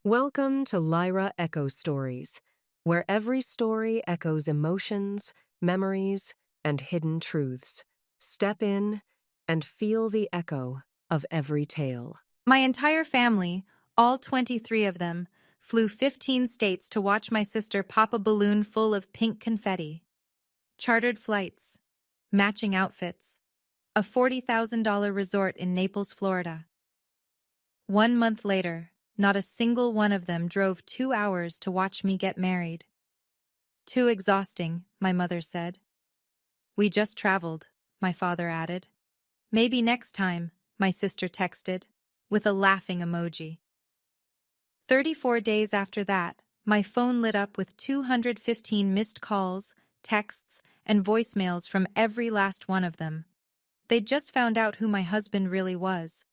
Welcome to Lyra Echo Stories, where every story echoes emotions, memories, and hidden truths. Step in and feel the echo of every tale. My entire family, all 23 of them, flew 15 states to watch my sister pop a balloon full of pink confetti. Chartered flights, matching outfits, a $40,000 resort in Naples, Florida. 1 month later, not a single one of them drove 2 hours to watch me get married. Too exhausting, my mother said. We just traveled, my father added. Maybe next time, my sister texted, with a laughing emoji. 34 days after that, my phone lit up with 215 missed calls, texts, and voicemails from every last one of them. They'd just found out who my husband really was.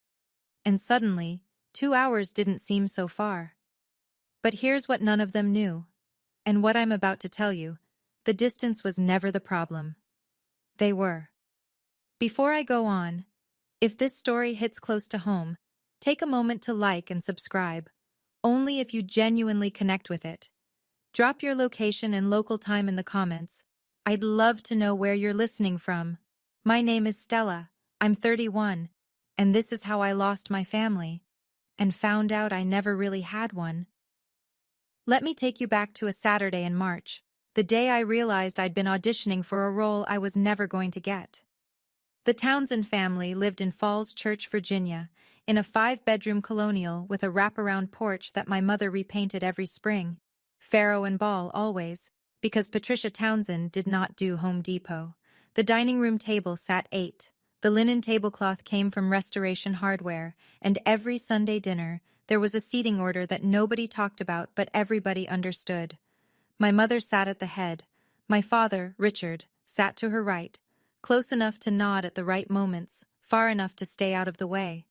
And suddenly, 2 hours didn't seem so far. But here's what none of them knew. And what I'm about to tell you, the distance was never the problem. They were. Before I go on, if this story hits close to home, take a moment to like and subscribe, only if you genuinely connect with it. Drop your location and local time in the comments. I'd love to know where you're listening from. My name is Stella, I'm 31, and this is how I lost my family, and found out I never really had one. Let me take you back to a Saturday in March, the day I realized I'd been auditioning for a role I was never going to get. The Townsend family lived in Falls Church, Virginia, in a 5-bedroom colonial with a wraparound porch that my mother repainted every spring. Farrow and Ball always, because Patricia Townsend did not do Home Depot. The dining room table sat 8. The linen tablecloth came from Restoration Hardware, and every Sunday dinner, there was a seating order that nobody talked about but everybody understood. My mother sat at the head. My father, Richard, sat to her right, close enough to nod at the right moments, far enough to stay out of the way.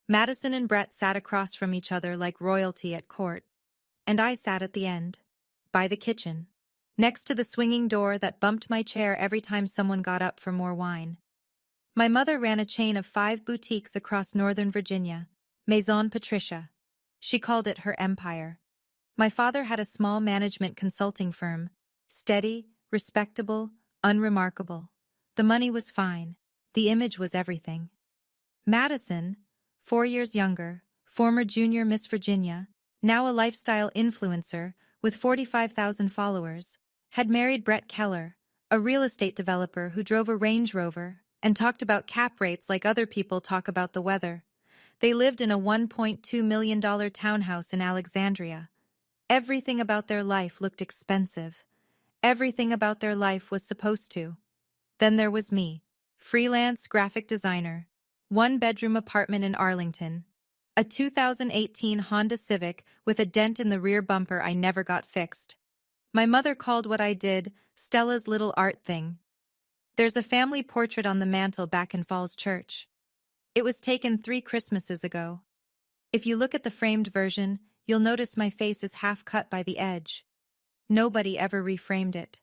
Madison and Brett sat across from each other like royalty at court, and I sat at the end, by the kitchen, next to the swinging door that bumped my chair every time someone got up for more wine. My mother ran a chain of 5 boutiques across Northern Virginia, Maison Patricia. She called it her empire. My father had a small management consulting firm, steady, respectable, unremarkable. The money was fine. The image was everything. Madison, 4 years younger, former junior Miss Virginia, now a lifestyle influencer with 45,000 followers, had married Brett Keller, a real estate developer who drove a Range Rover and talked about cap rates like other people talk about the weather. They lived in a $1.2 million townhouse in Alexandria. Everything about their life looked expensive. Everything about their life was supposed to. Then there was me, freelance graphic designer, 1-bedroom apartment in Arlington, a 2018 Honda Civic with a dent in the rear bumper I never got fixed. My mother called what I did Stella's little art thing. There's a family portrait on the mantel back in Falls Church. It was taken 3 Christmases ago. If you look at the framed version, you'll notice my face is half cut by the edge. Nobody ever reframed it.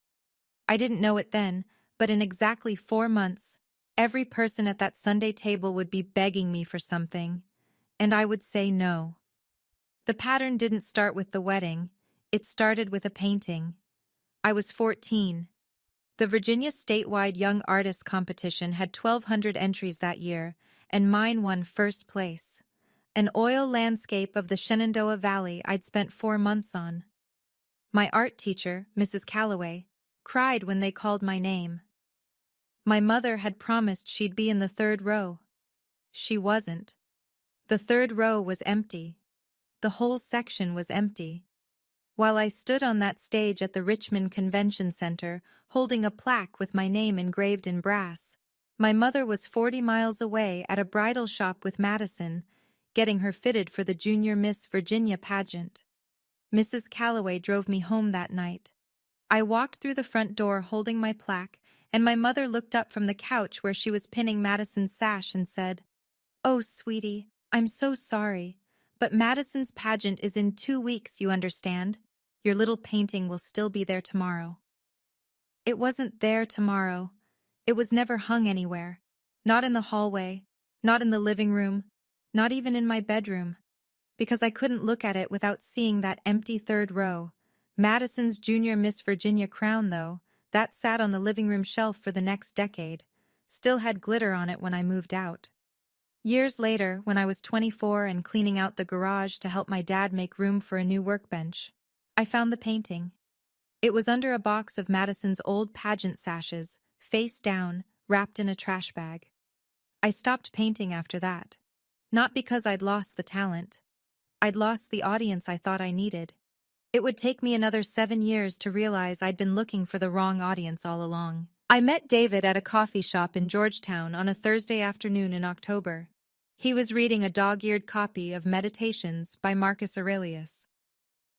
I didn't know it then, but in exactly 4 months, every person at that Sunday table would be begging me for something, and I would say no. The pattern didn't start with the wedding, it started with a painting. I was 14. The Virginia statewide Young Artists competition had 1,200 entries that year, and mine won first place. An oil landscape of the Shenandoah Valley I'd spent 4 months on. My art teacher, Mrs. Calloway, cried when they called my name. My mother had promised she'd be in the 3rd row. She wasn't. The 3rd row was empty. The whole section was empty. While I stood on that stage at the Richmond Convention Center, holding a plaque with my name engraved in brass, my mother was 40 miles away at a bridal shop with Madison, getting her fitted for the Junior Miss Virginia pageant. Mrs. Calloway drove me home that night. I walked through the front door holding my plaque, and my mother looked up from the couch where she was pinning Madison's sash and said, "Oh, sweetie, I'm so sorry, but Madison's pageant is in 2 weeks, you understand? Your little painting will still be there tomorrow." It wasn't there tomorrow. It was never hung anywhere. Not in the hallway, not in the living room, not even in my bedroom. because I couldn't look at it without seeing that empty third row. Madison's Junior Miss Virginia crown, though, that sat on the living room shelf for the next decade, still had glitter on it when I moved out. Years later, when I was 24 and cleaning out the garage to help my dad make room for a new workbench, I found the painting. It was under a box of Madison's old pageant sashes, face down, wrapped in a trash bag. I stopped painting after that. Not because I'd lost the talent. I'd lost the audience I thought I needed. It would take me another 7 years to realize I'd been looking for the wrong audience all along. I met David at a coffee shop in Georgetown on a Thursday afternoon in October. He was reading a dog-eared copy of Meditations by Marcus Aurelius.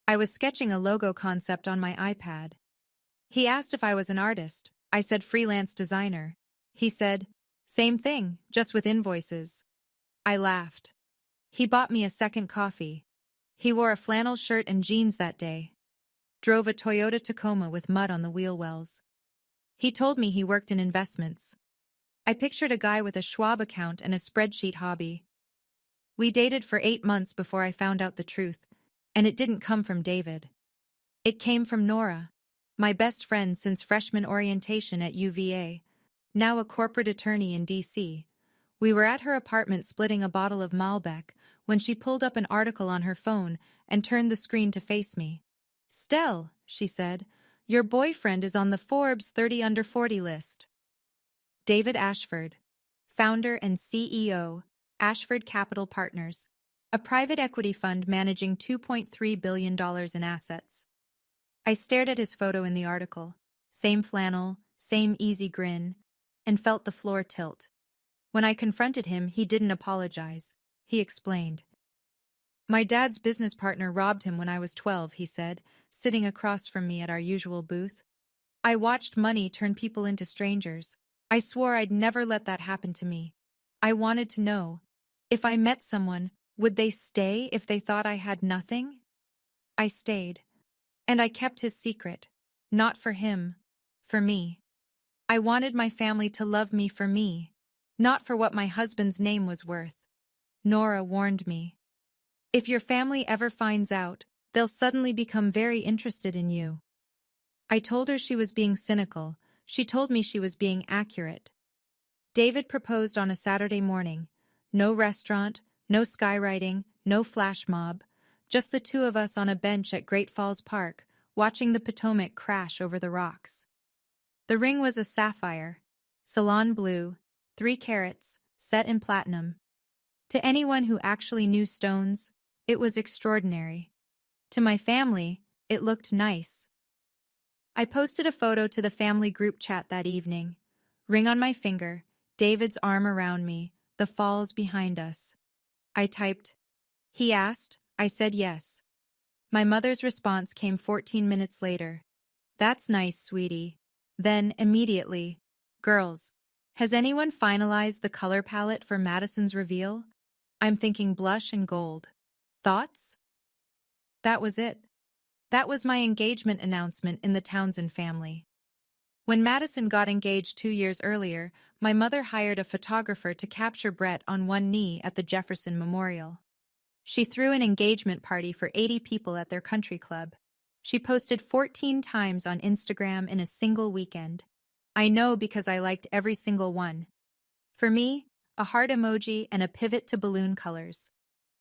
I was sketching a logo concept on my iPad. He asked if I was an artist. I said freelance designer. He said, same thing, just with invoices. I laughed. He bought me a second coffee. He wore a flannel shirt and jeans that day. Drove a Toyota Tacoma with mud on the wheel wells. He told me he worked in investments. I pictured a guy with a Schwab account and a spreadsheet hobby. We dated for 8 months before I found out the truth, and it didn't come from David. It came from Nora, my best friend since freshman orientation at UVA, now a corporate attorney in D.C. We were at her apartment splitting a bottle of Malbec when she pulled up an article on her phone and turned the screen to face me. "Stell," she said, "your boyfriend is on the Forbes 30 under 40 list." David Ashford, founder and CEO, Ashford Capital Partners, a private equity fund managing $2.3 billion in assets. I stared at his photo in the article, same flannel, same easy grin, and felt the floor tilt. When I confronted him, he didn't apologize. He explained. "My dad's business partner robbed him when I was 12, he said, sitting across from me at our usual booth. I watched money turn people into strangers. I swore I'd never let that happen to me. I wanted to know, if I met someone, would they stay if they thought I had nothing? I stayed. And I kept his secret. Not for him. For me. I wanted my family to love me for me, not for what my husband's name was worth. Nora warned me. If your family ever finds out, they'll suddenly become very interested in you." I told her she was being cynical. She told me she was being accurate. David proposed on a Saturday morning. No restaurant, no skywriting, no flash mob. Just the two of us on a bench at Great Falls Park, watching the Potomac crash over the rocks. The ring was a sapphire, salon blue, 3 carats, set in platinum. To anyone who actually knew stones, it was extraordinary. To my family, it looked nice. I posted a photo to the family group chat that evening. Ring on my finger, David's arm around me, the falls behind us. I typed, "He asked," I said yes. My mother's response came 14 minutes later. "That's nice, sweetie." Then, immediately, "Girls, has anyone finalized the color palette for Madison's reveal? I'm thinking blush and gold. Thoughts?" That was it. That was my engagement announcement in the Townsend family. When Madison got engaged 2 years earlier, my mother hired a photographer to capture Brett on one knee at the Jefferson Memorial. She threw an engagement party for 80 people at their country club. She posted 14 times on Instagram in a single weekend. I know because I liked every single one. For me, a heart emoji and a pivot to balloon colors.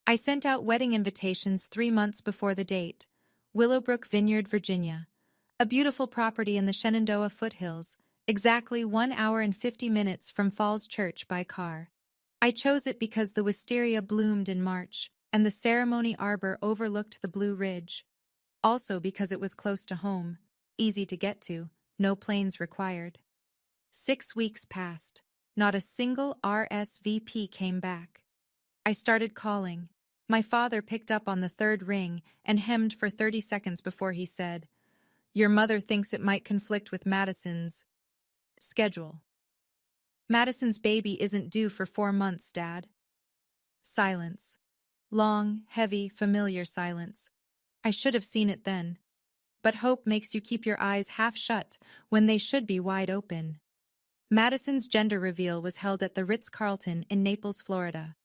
I sent out wedding invitations 3 months before the date. Willowbrook Vineyard, Virginia. A beautiful property in the Shenandoah foothills, exactly 1 hour and 50 minutes from Falls Church by car. I chose it because the wisteria bloomed in March, and the ceremony arbor overlooked the Blue Ridge. Also because it was close to home, easy to get to, no planes required. 6 weeks passed. Not a single RSVP came back. I started calling. My father picked up on the third ring and hemmed for 30 seconds before he said, "Your mother thinks it might conflict with Madison's schedule." "Madison's baby isn't due for 4 months, Dad." Silence. Long, heavy, familiar silence. I should have seen it then. But hope makes you keep your eyes half shut when they should be wide open. Madison's gender reveal was held at the Ritz-Carlton in Naples, Florida.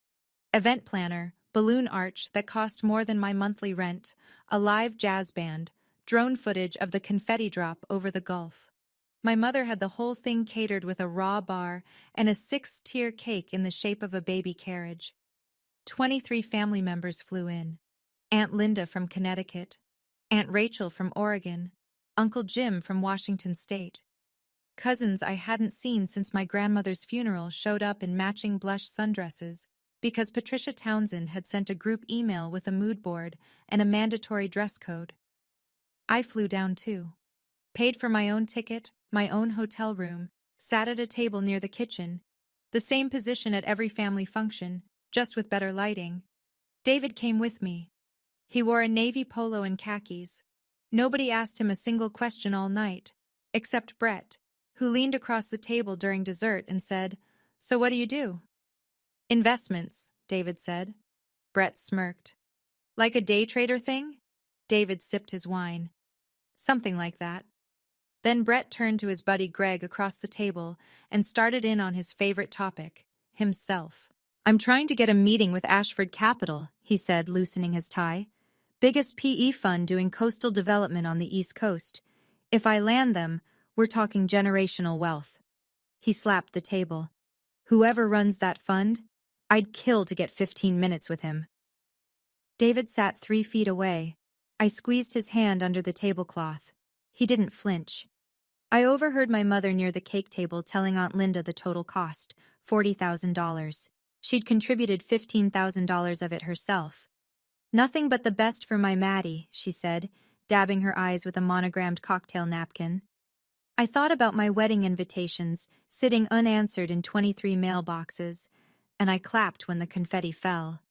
Event planner, balloon arch that cost more than my monthly rent, a live jazz band, drone footage of the confetti drop over the Gulf. My mother had the whole thing catered with a raw bar and a 6-tier cake in the shape of a baby carriage. 23 family members flew in. Aunt Linda from Connecticut, Aunt Rachel from Oregon, Uncle Jim from Washington State. Cousins I hadn't seen since my grandmother's funeral showed up in matching blush sundresses because Patricia Townsend had sent a group email with a mood board and a mandatory dress code. I flew down too. Paid for my own ticket, my own hotel room, sat at a table near the kitchen, the same position at every family function, just with better lighting. David came with me. He wore a navy polo and khakis. Nobody asked him a single question all night, except Brett, who leaned across the table during dessert and said, "So what do you do?" "Investments," David said. Brett smirked. "Like a day trader thing?" David sipped his wine. "Something like that." Then Brett turned to his buddy Greg across the table and started in on his favorite topic, himself. "I'm trying to get a meeting with Ashford Capital," he said, loosening his tie. "Biggest PE fund doing coastal development on the East Coast. If I land them, we're talking generational wealth." He slapped the table. "Whoever runs that fund, I'd kill to get 15 minutes with him." David sat 3 feet away. I squeezed his hand under the tablecloth. He didn't flinch. I overheard my mother near the cake table telling Aunt Linda the total cost, $40,000. She'd contributed $15,000 of it herself. "Nothing but the best for my Maddie," she said, dabbing her eyes with a monogrammed cocktail napkin. I thought about my wedding invitations, sitting unanswered in 23 mailboxes, and I clapped when the confetti fell.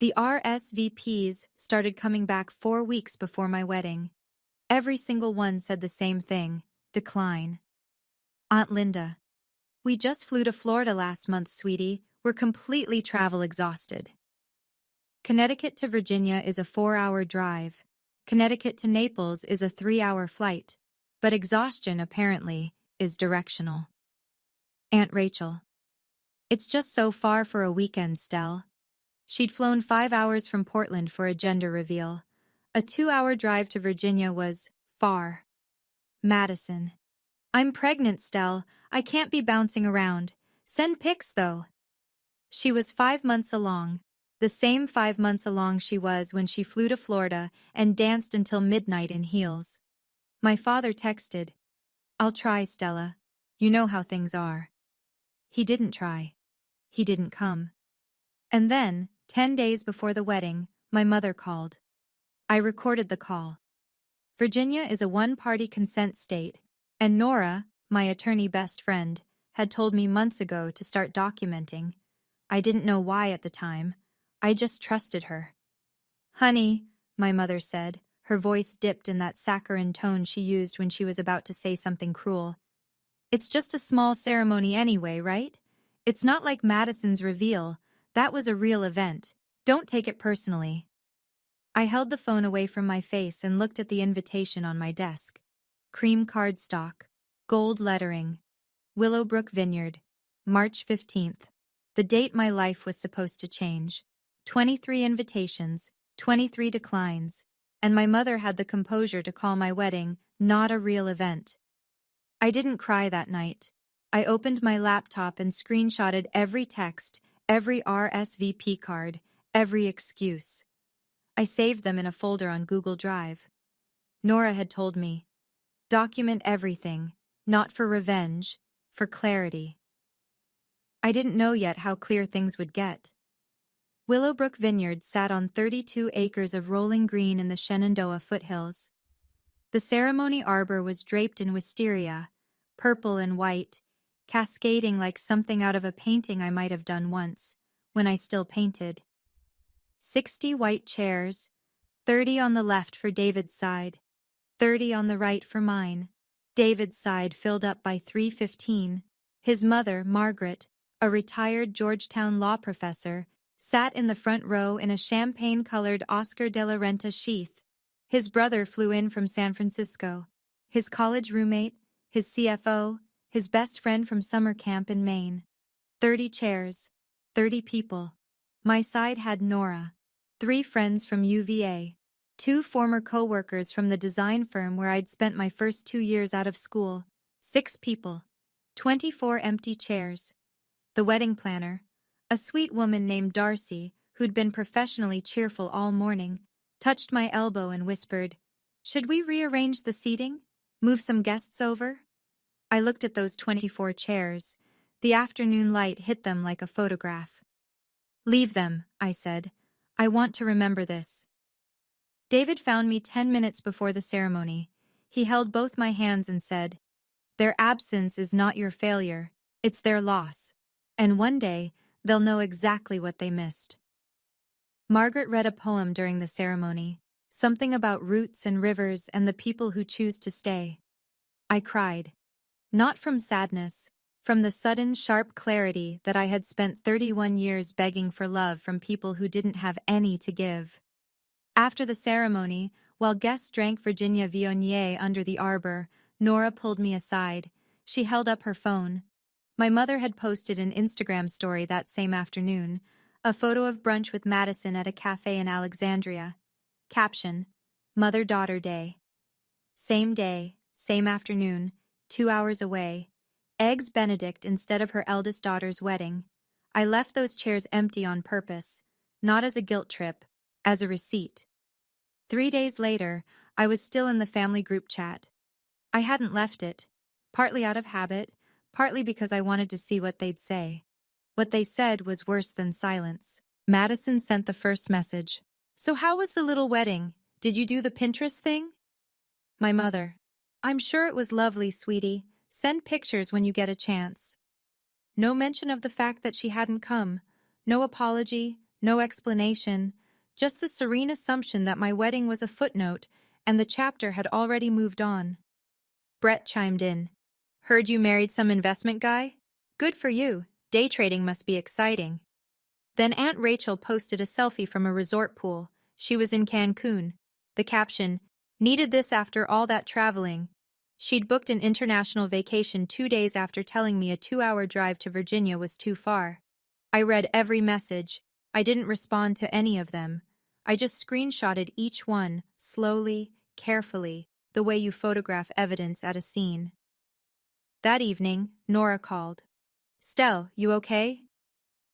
The RSVPs started coming back 4 weeks before my wedding. Every single one said the same thing: decline. "Aunt Linda, we just flew to Florida last month, sweetie. We're completely travel exhausted." Connecticut to Virginia is a 4-hour drive. Connecticut to Naples is a 3-hour flight. But exhaustion, apparently, is directional. Aunt Rachel: "It's just so far for a weekend, Stell." She'd flown 5 hours from Portland for a gender reveal. A 2-hour drive to Virginia was far. Madison: "I'm pregnant, Stell. I can't be bouncing around. Send pics, though." She was 5 months along, the same 5 months along she was when she flew to Florida and danced until midnight in heels. My father texted, "I'll try, Stella. You know how things are." He didn't try. He didn't come. And then, 10 days before the wedding, my mother called. I recorded the call. Virginia is a one-party consent state, and Nora, my attorney best friend, had told me months ago to start documenting. I didn't know why at the time. I just trusted her. "Honey," my mother said, her voice dipped in that saccharine tone she used when she was about to say something cruel. "It's just a small ceremony anyway, right? It's not like Madison's reveal. That was a real event. Don't take it personally." I held the phone away from my face and looked at the invitation on my desk. Cream cardstock, gold lettering, Willowbrook Vineyard, March 15th, the date my life was supposed to change. 23 invitations, 23 declines, and my mother had the composure to call my wedding not a real event. I didn't cry that night. I opened my laptop and screenshotted every text, every RSVP card, every excuse. I saved them in a folder on Google Drive. Nora had told me, "Document everything, not for revenge, for clarity." I didn't know yet how clear things would get. Willowbrook Vineyard sat on 32 acres of rolling green in the Shenandoah foothills. The ceremony arbor was draped in wisteria, purple and white, cascading like something out of a painting I might have done once, when I still painted. 60 white chairs, 30 on the left for David's side, 30 on the right for mine. David's side filled up by 3:15. His mother, Margaret, a retired Georgetown law professor, sat in the front row in a champagne-colored Oscar de la Renta sheath. His brother flew in from San Francisco. His college roommate, his CFO, his best friend from summer camp in Maine. 30 chairs, 30 people. My side had Nora, 3 friends from UVA, 2 former co-workers from the design firm where I'd spent my first 2 years out of school, 6 people, 24 empty chairs. The wedding planner, a sweet woman named Darcy, who'd been professionally cheerful all morning, touched my elbow and whispered, "Should we rearrange the seating? Move some guests over?" I looked at those 24 chairs. The afternoon light hit them like a photograph. "Leave them," I said. "I want to remember this." David found me 10 minutes before the ceremony. He held both my hands and said, "Their absence is not your failure, it's their loss. And one day, they'll know exactly what they missed." Margaret read a poem during the ceremony, something about roots and rivers and the people who choose to stay. I cried. Not from sadness, from the sudden, sharp clarity that I had spent 31 years begging for love from people who didn't have any to give. After the ceremony, while guests drank Virginia Viognier under the arbor, Nora pulled me aside. She held up her phone. My mother had posted an Instagram story that same afternoon, a photo of brunch with Madison at a cafe in Alexandria. Caption: Mother-Daughter Day. Same day, same afternoon, 2 hours away. Eggs Benedict instead of her eldest daughter's wedding. I left those chairs empty on purpose, not as a guilt trip, as a receipt. 3 days later, I was still in the family group chat. I hadn't left it, partly out of habit, partly because I wanted to see what they'd say. What they said was worse than silence. Madison sent the first message. "So how was the little wedding? Did you do the Pinterest thing?" My mother: "I'm sure it was lovely, sweetie. Send pictures when you get a chance." No mention of the fact that she hadn't come. No apology, no explanation. Just the serene assumption that my wedding was a footnote and the chapter had already moved on. Brett chimed in. "Heard you married some investment guy? Good for you. Day trading must be exciting." Then Aunt Rachel posted a selfie from a resort pool. She was in Cancun. The caption: "Needed this after all that traveling." She'd booked an international vacation 2 days after telling me a 2-hour drive to Virginia was too far. I read every message. I didn't respond to any of them. I just screenshotted each one, slowly, carefully, the way you photograph evidence at a scene. That evening, Nora called. "Stell, you okay?"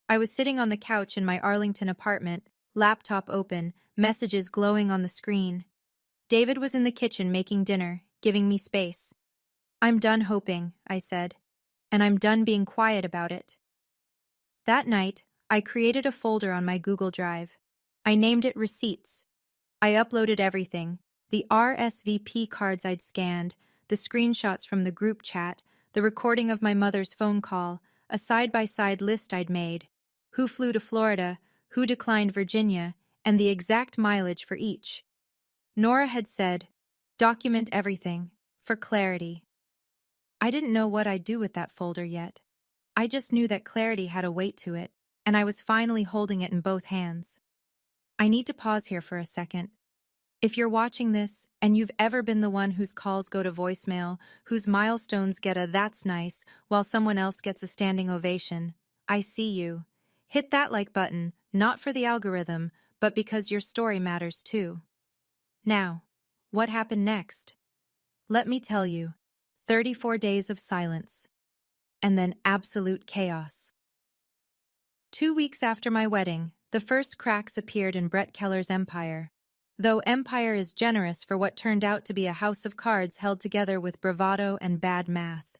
I was sitting on the couch in my Arlington apartment, laptop open, messages glowing on the screen. David was in the kitchen making dinner, giving me space. "I'm done hoping," I said, "and I'm done being quiet about it." That night, I created a folder on my Google Drive. I named it Receipts. I uploaded everything: the RSVP cards I'd scanned, the screenshots from the group chat, the recording of my mother's phone call, a side-by-side list I'd made, who flew to Florida, who declined Virginia, and the exact mileage for each. Nora had said, "Document everything, for clarity." I didn't know what I'd do with that folder yet. I just knew that clarity had a weight to it, and I was finally holding it in both hands. I need to pause here for a second. If you're watching this, and you've ever been the one whose calls go to voicemail, whose milestones get a "that's nice," while someone else gets a standing ovation, I see you. Hit that like button, not for the algorithm, but because your story matters too. Now, what happened next? Let me tell you. 34 days of silence. And then absolute chaos. 2 weeks after my wedding, the first cracks appeared in Brett Keller's empire. Though empire is generous for what turned out to be a house of cards held together with bravado and bad math.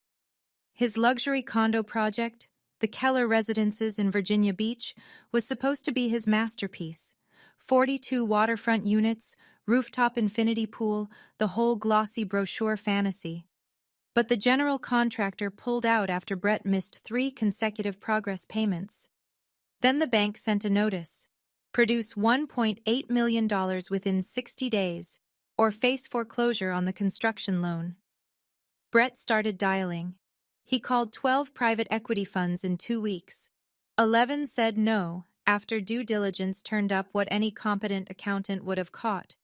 His luxury condo project, the Keller Residences in Virginia Beach, was supposed to be his masterpiece. 42 waterfront units, rooftop infinity pool, the whole glossy brochure fantasy. But the general contractor pulled out after Brett missed 3 consecutive progress payments. Then the bank sent a notice: produce $1.8 million within 60 days, or face foreclosure on the construction loan. Brett started dialing. He called 12 private equity funds in 2 weeks. 11 said no, after due diligence turned up what any competent accountant would have caught: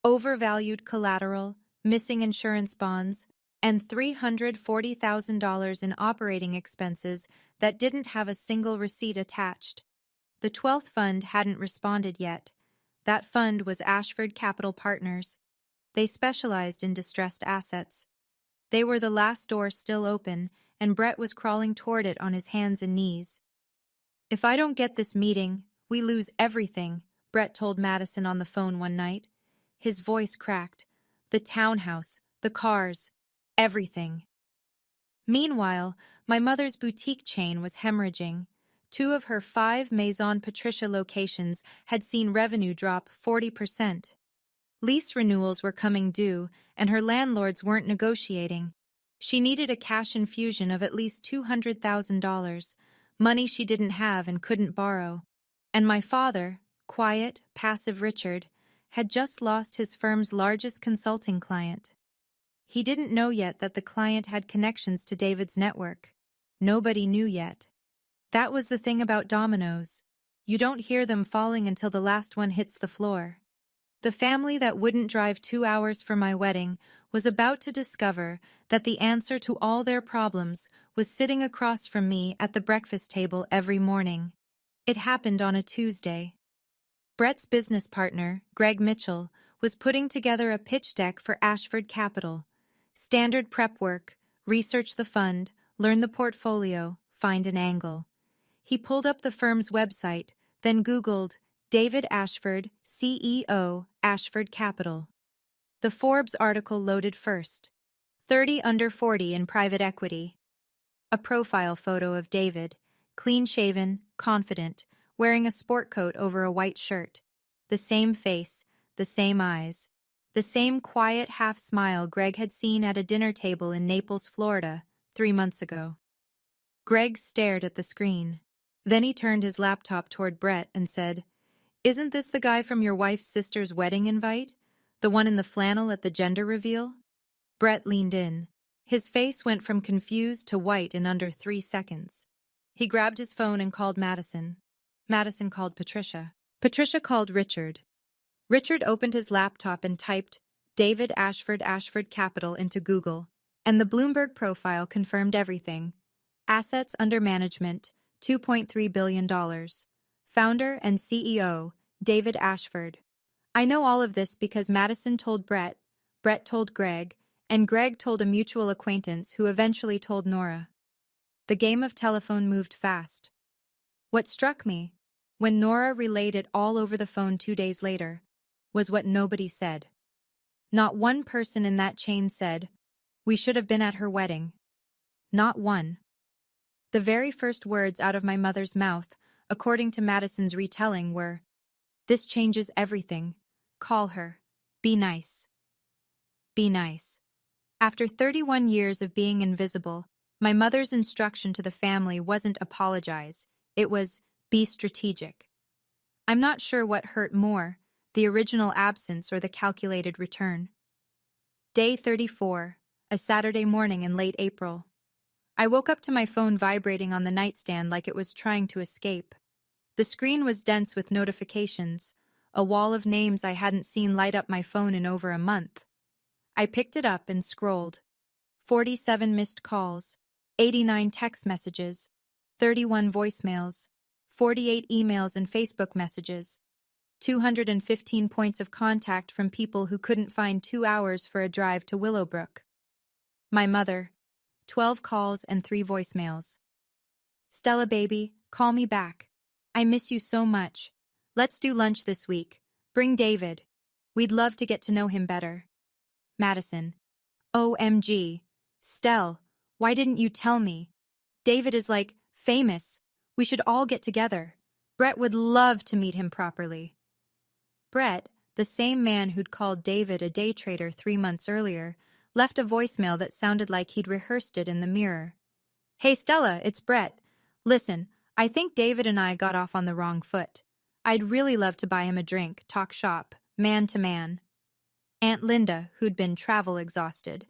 overvalued collateral, missing insurance bonds, and $340,000 in operating expenses that didn't have a single receipt attached. The 12th fund hadn't responded yet. That fund was Ashford Capital Partners. They specialized in distressed assets. They were the last door still open, and Brett was crawling toward it on his hands and knees. "If I don't get this meeting, we lose everything," Brett told Madison on the phone one night. His voice cracked. "The townhouse, the cars, everything." Meanwhile, my mother's boutique chain was hemorrhaging. 2 of her 5 Maison Patricia locations had seen revenue drop 40%. Lease renewals were coming due, and her landlords weren't negotiating. She needed a cash infusion of at least $200,000, money she didn't have and couldn't borrow. And my father, quiet, passive Richard, had just lost his firm's largest consulting client. He didn't know yet that the client had connections to David's network. Nobody knew yet. That was the thing about dominoes. You don't hear them falling until the last one hits the floor. The family that wouldn't drive 2 hours for my wedding was about to discover that the answer to all their problems was sitting across from me at the breakfast table every morning. It happened on a Tuesday. Brett's business partner, Greg Mitchell, was putting together a pitch deck for Ashford Capital. Standard prep work, research the fund, learn the portfolio, find an angle. He pulled up the firm's website, then Googled David Ashford, CEO, Ashford Capital. The Forbes article loaded first. 30 under 40 in private equity. A profile photo of David, clean-shaven, confident, wearing a sport coat over a white shirt. The same face, the same eyes, the same quiet half-smile Greg had seen at a dinner table in Naples, Florida, 3 months ago. Greg stared at the screen. Then he turned his laptop toward Brett and said, "Isn't this the guy from your wife's sister's wedding invite? The one in the flannel at the gender reveal?" Brett leaned in. His face went from confused to white in under 3 seconds. He grabbed his phone and called Madison. Madison called Patricia. Patricia called Richard. Richard opened his laptop and typed David Ashford Capital into Google, and the Bloomberg profile confirmed everything. Assets under management, $2.3 billion. Founder and CEO, David Ashford. I know all of this because Madison told Brett, Brett told Greg, and Greg told a mutual acquaintance who eventually told Nora. The game of telephone moved fast. What struck me, when Nora relayed it all over the phone 2 days later, was what nobody said. Not one person in that chain said, "We should have been at her wedding." Not one. The very first words out of my mother's mouth, according to Madison's retelling, were, "This changes everything. Call her. Be nice. Be nice." After 31 years of being invisible, my mother's instruction to the family wasn't apologize, it was be strategic. I'm not sure what hurt more, the original absence or the calculated return. Day 34, a Saturday morning in late April. I woke up to my phone vibrating on the nightstand like it was trying to escape. The screen was dense with notifications, a wall of names I hadn't seen light up my phone in over a month. I picked it up and scrolled. 47 missed calls, 89 text messages, 31 voicemails, 48 emails and Facebook messages, 215 points of contact from people who couldn't find 2 hours for a drive to Willowbrook. My mother, 12 calls and 3 voicemails. "Stella baby, call me back. I miss you so much. Let's do lunch this week. Bring David. We'd love to get to know him better." Madison, "OMG. Stell, why didn't you tell me? David is like, famous. We should all get together. Brett would love to meet him properly." Brett, the same man who'd called David a day trader 3 months earlier, left a voicemail that sounded like he'd rehearsed it in the mirror. "Hey Stella, it's Brett. Listen, I think David and I got off on the wrong foot. I'd really love to buy him a drink, talk shop, man to man." Aunt Linda, who'd been travel exhausted.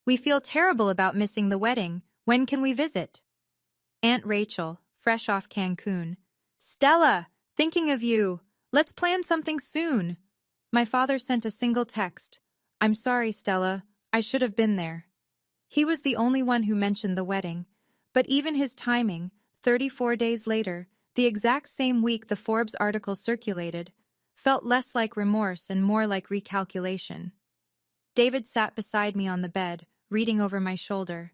"We feel terrible about missing the wedding. When can we visit?" Aunt Rachel, fresh off Cancun. "Stella, thinking of you. Let's plan something soon." My father sent a single text. "I'm sorry, Stella. I should have been there." He was the only one who mentioned the wedding, but even his timing, 34 days later, The exact same week the Forbes article circulated felt less like remorse and more like recalculation. David sat beside me on the bed, reading over my shoulder.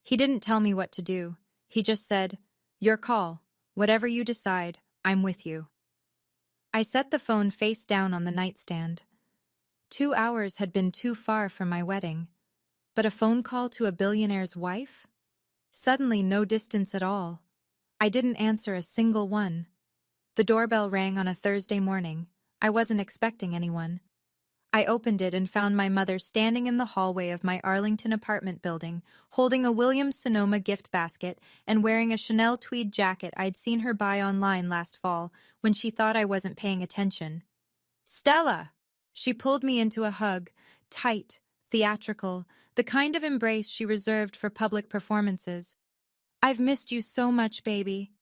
He didn't tell me what to do. He just said, "Your call. Whatever you decide, I'm with you." I set the phone face down on the nightstand. 2 hours had been too far from my wedding. But a phone call to a billionaire's wife? Suddenly no distance at all. I didn't answer a single one. The doorbell rang on a Thursday morning. I wasn't expecting anyone. I opened it and found my mother standing in the hallway of my Arlington apartment building, holding a Williams-Sonoma gift basket and wearing a Chanel tweed jacket I'd seen her buy online last fall when she thought I wasn't paying attention. "Stella!" She pulled me into a hug, tight, theatrical, the kind of embrace she reserved for public performances. "I've missed you so much, baby."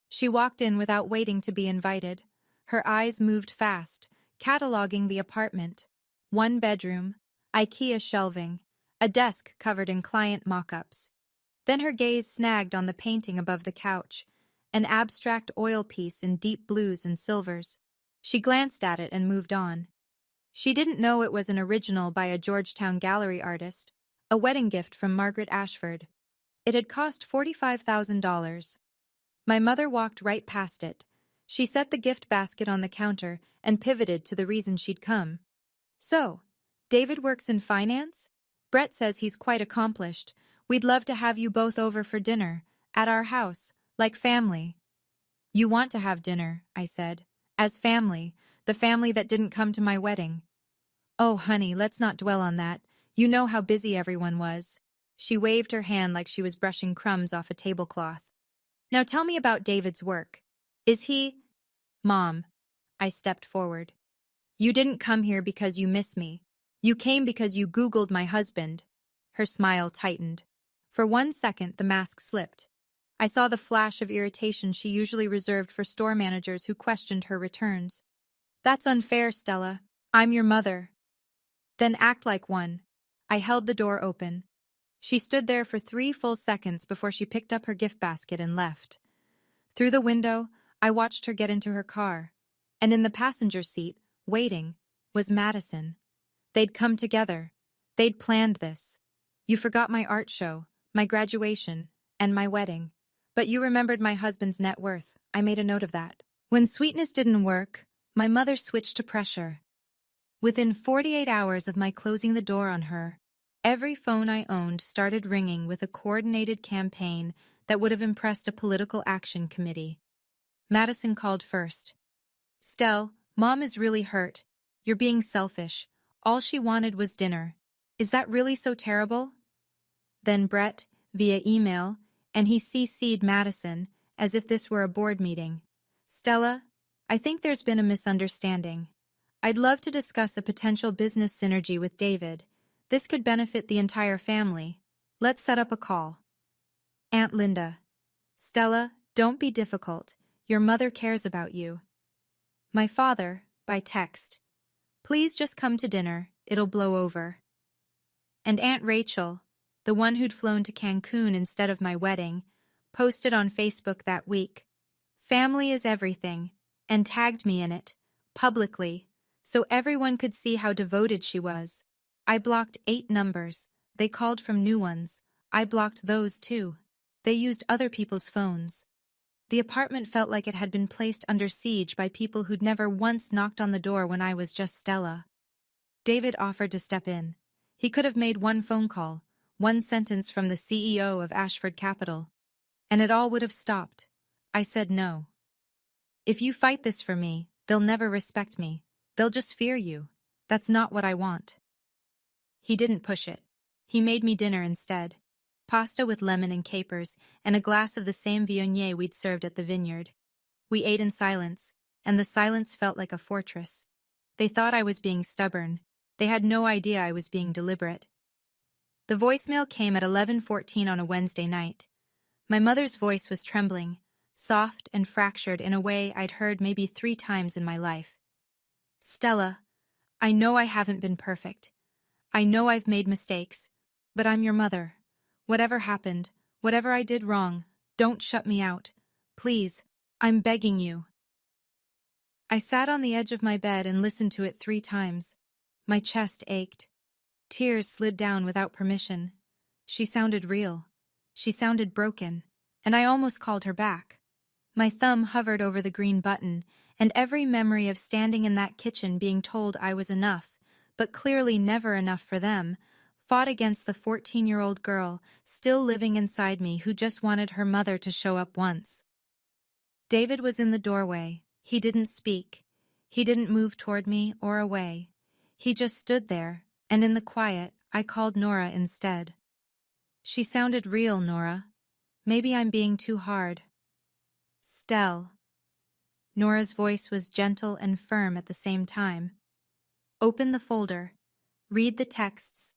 She walked in without waiting to be invited. Her eyes moved fast, cataloging the apartment. One bedroom, IKEA shelving, a desk covered in client mock-ups. Then her gaze snagged on the painting above the couch, an abstract oil piece in deep blues and silvers. She glanced at it and moved on. She didn't know it was an original by a Georgetown gallery artist, a wedding gift from Margaret Ashford. It had cost $45,000. My mother walked right past it. She set the gift basket on the counter and pivoted to the reason she'd come. "So, David works in finance? Brett says he's quite accomplished. We'd love to have you both over for dinner, at our house, like family." "You want to have dinner," I said. "As family, the family that didn't come to my wedding." "Oh, honey, let's not dwell on that. You know how busy everyone was." She waved her hand like she was brushing crumbs off a tablecloth. "Now tell me about David's work. Is he—" "Mom." I stepped forward. "You didn't come here because you miss me. You came because you Googled my husband." Her smile tightened. For 1 second, the mask slipped. I saw the flash of irritation she usually reserved for store managers who questioned her returns. "That's unfair, Stella. I'm your mother." "Then act like one." I held the door open. She stood there for 3 full seconds before she picked up her gift basket and left. Through the window, I watched her get into her car. And in the passenger seat, waiting, was Madison. They'd come together. They'd planned this. "You forgot my art show, my graduation, and my wedding. But you remembered my husband's net worth. I made a note of that." When sweetness didn't work, my mother switched to pressure. Within 48 hours of my closing the door on her, every phone I owned started ringing with a coordinated campaign that would have impressed a political action committee. Madison called first. "Stell, Mom is really hurt. You're being selfish. All she wanted was dinner. Is that really so terrible?" Then Brett, via email, and he CC'd Madison, as if this were a board meeting. "Stella, I think there's been a misunderstanding. I'd love to discuss a potential business synergy with David. This could benefit the entire family. Let's set up a call." Aunt Linda. "Stella, don't be difficult. Your mother cares about you." My father, by text. "Please just come to dinner. It'll blow over." And Aunt Rachel, the one who'd flown to Cancun instead of my wedding, posted on Facebook that week, "Family is everything," and tagged me in it, publicly, so everyone could see how devoted she was. I blocked 8 numbers. They called from new ones. I blocked those too. They used other people's phones. The apartment felt like it had been placed under siege by people who'd never once knocked on the door when I was just Stella. David offered to step in. He could have made one phone call, one sentence from the CEO of Ashford Capital, and it all would have stopped. I said no. "If you fight this for me, they'll never respect me. They'll just fear you. That's not what I want." He didn't push it. He made me dinner instead. Pasta with lemon and capers, and a glass of the same Viognier we'd served at the vineyard. We ate in silence, and the silence felt like a fortress. They thought I was being stubborn. They had no idea I was being deliberate. The voicemail came at 11:14 on a Wednesday night. My mother's voice was trembling, soft and fractured in a way I'd heard maybe 3 times in my life. "Stella, I know I haven't been perfect. I know I've made mistakes, but I'm your mother. Whatever happened, whatever I did wrong, don't shut me out. Please, I'm begging you. I sat on the edge of my bed and listened to it 3 times. My chest ached. Tears slid down without permission. She sounded real. She sounded broken. And I almost called her back. My thumb hovered over the green button, and every memory of standing in that kitchen being told I was enough, but clearly never enough for them, fought against the 14-year-old girl still living inside me who just wanted her mother to show up once. David was in the doorway. He didn't speak. He didn't move toward me or away. He just stood there, and in the quiet, I called Nora instead. She sounded real, Nora. Maybe I'm being too hard. Stell. Nora's voice was gentle and firm at the same time. Open the folder. Read the texts.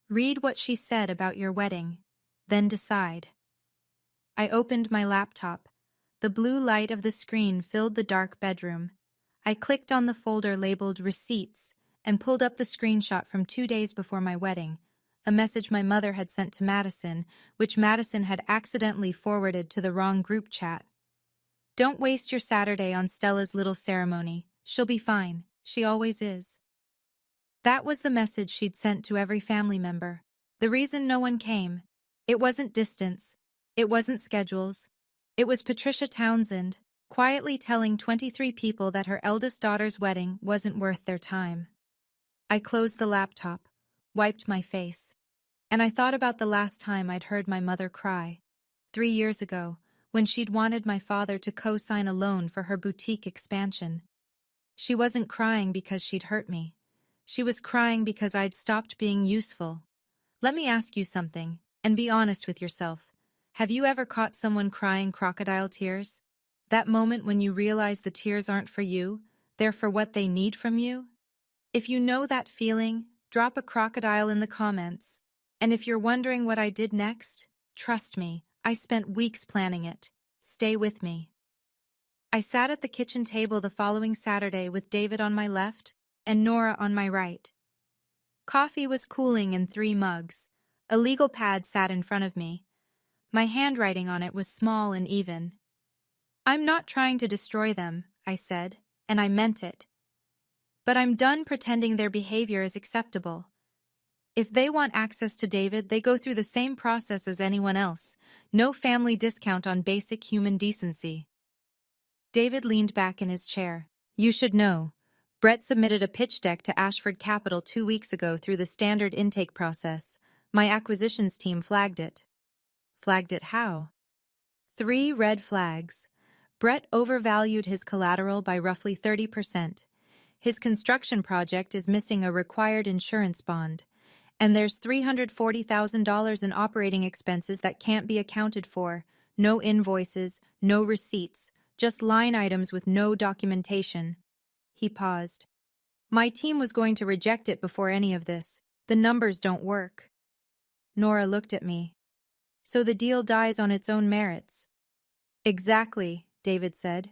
Read what she said about your wedding. Then decide. I opened my laptop. The blue light of the screen filled the dark bedroom. I clicked on the folder labeled Receipts and pulled up the screenshot from 2 days before my wedding, a message my mother had sent to Madison, which Madison had accidentally forwarded to the wrong group chat. Don't waste your Saturday on Stella's little ceremony. She'll be fine. She always is. That was the message she'd sent to every family member. The reason no one came. It wasn't distance. It wasn't schedules. It was Patricia Townsend, quietly telling 23 people that her eldest daughter's wedding wasn't worth their time. I closed the laptop, wiped my face, and I thought about the last time I'd heard my mother cry. 3 years ago, when she'd wanted my father to co-sign a loan for her boutique expansion. She wasn't crying because she'd hurt me. She was crying because I'd stopped being useful. Let me ask you something, and be honest with yourself. Have you ever caught someone crying crocodile tears? That moment when you realize the tears aren't for you, they're for what they need from you? If you know that feeling, drop a crocodile in the comments. And if you're wondering what I did next, trust me, I spent weeks planning it. Stay with me. I sat at the kitchen table the following Saturday with David on my left and Nora on my right. Coffee was cooling in 3 mugs. A legal pad sat in front of me. My handwriting on it was small and even. I'm not trying to destroy them, I said, and I meant it. But I'm done pretending their behavior is acceptable. If they want access to David, they go through the same process as anyone else. No family discount on basic human decency. David leaned back in his chair. You should know. Brett submitted a pitch deck to Ashford Capital 2 weeks ago through the standard intake process. My acquisitions team flagged it. Flagged it how? 3 red flags. Brett overvalued his collateral by roughly 30%. His construction project is missing a required insurance bond. And there's $340,000 in operating expenses that can't be accounted for. No invoices, no receipts, just line items with no documentation. He paused. My team was going to reject it before any of this. The numbers don't work. Nora looked at me. So the deal dies on its own merits. Exactly, David said.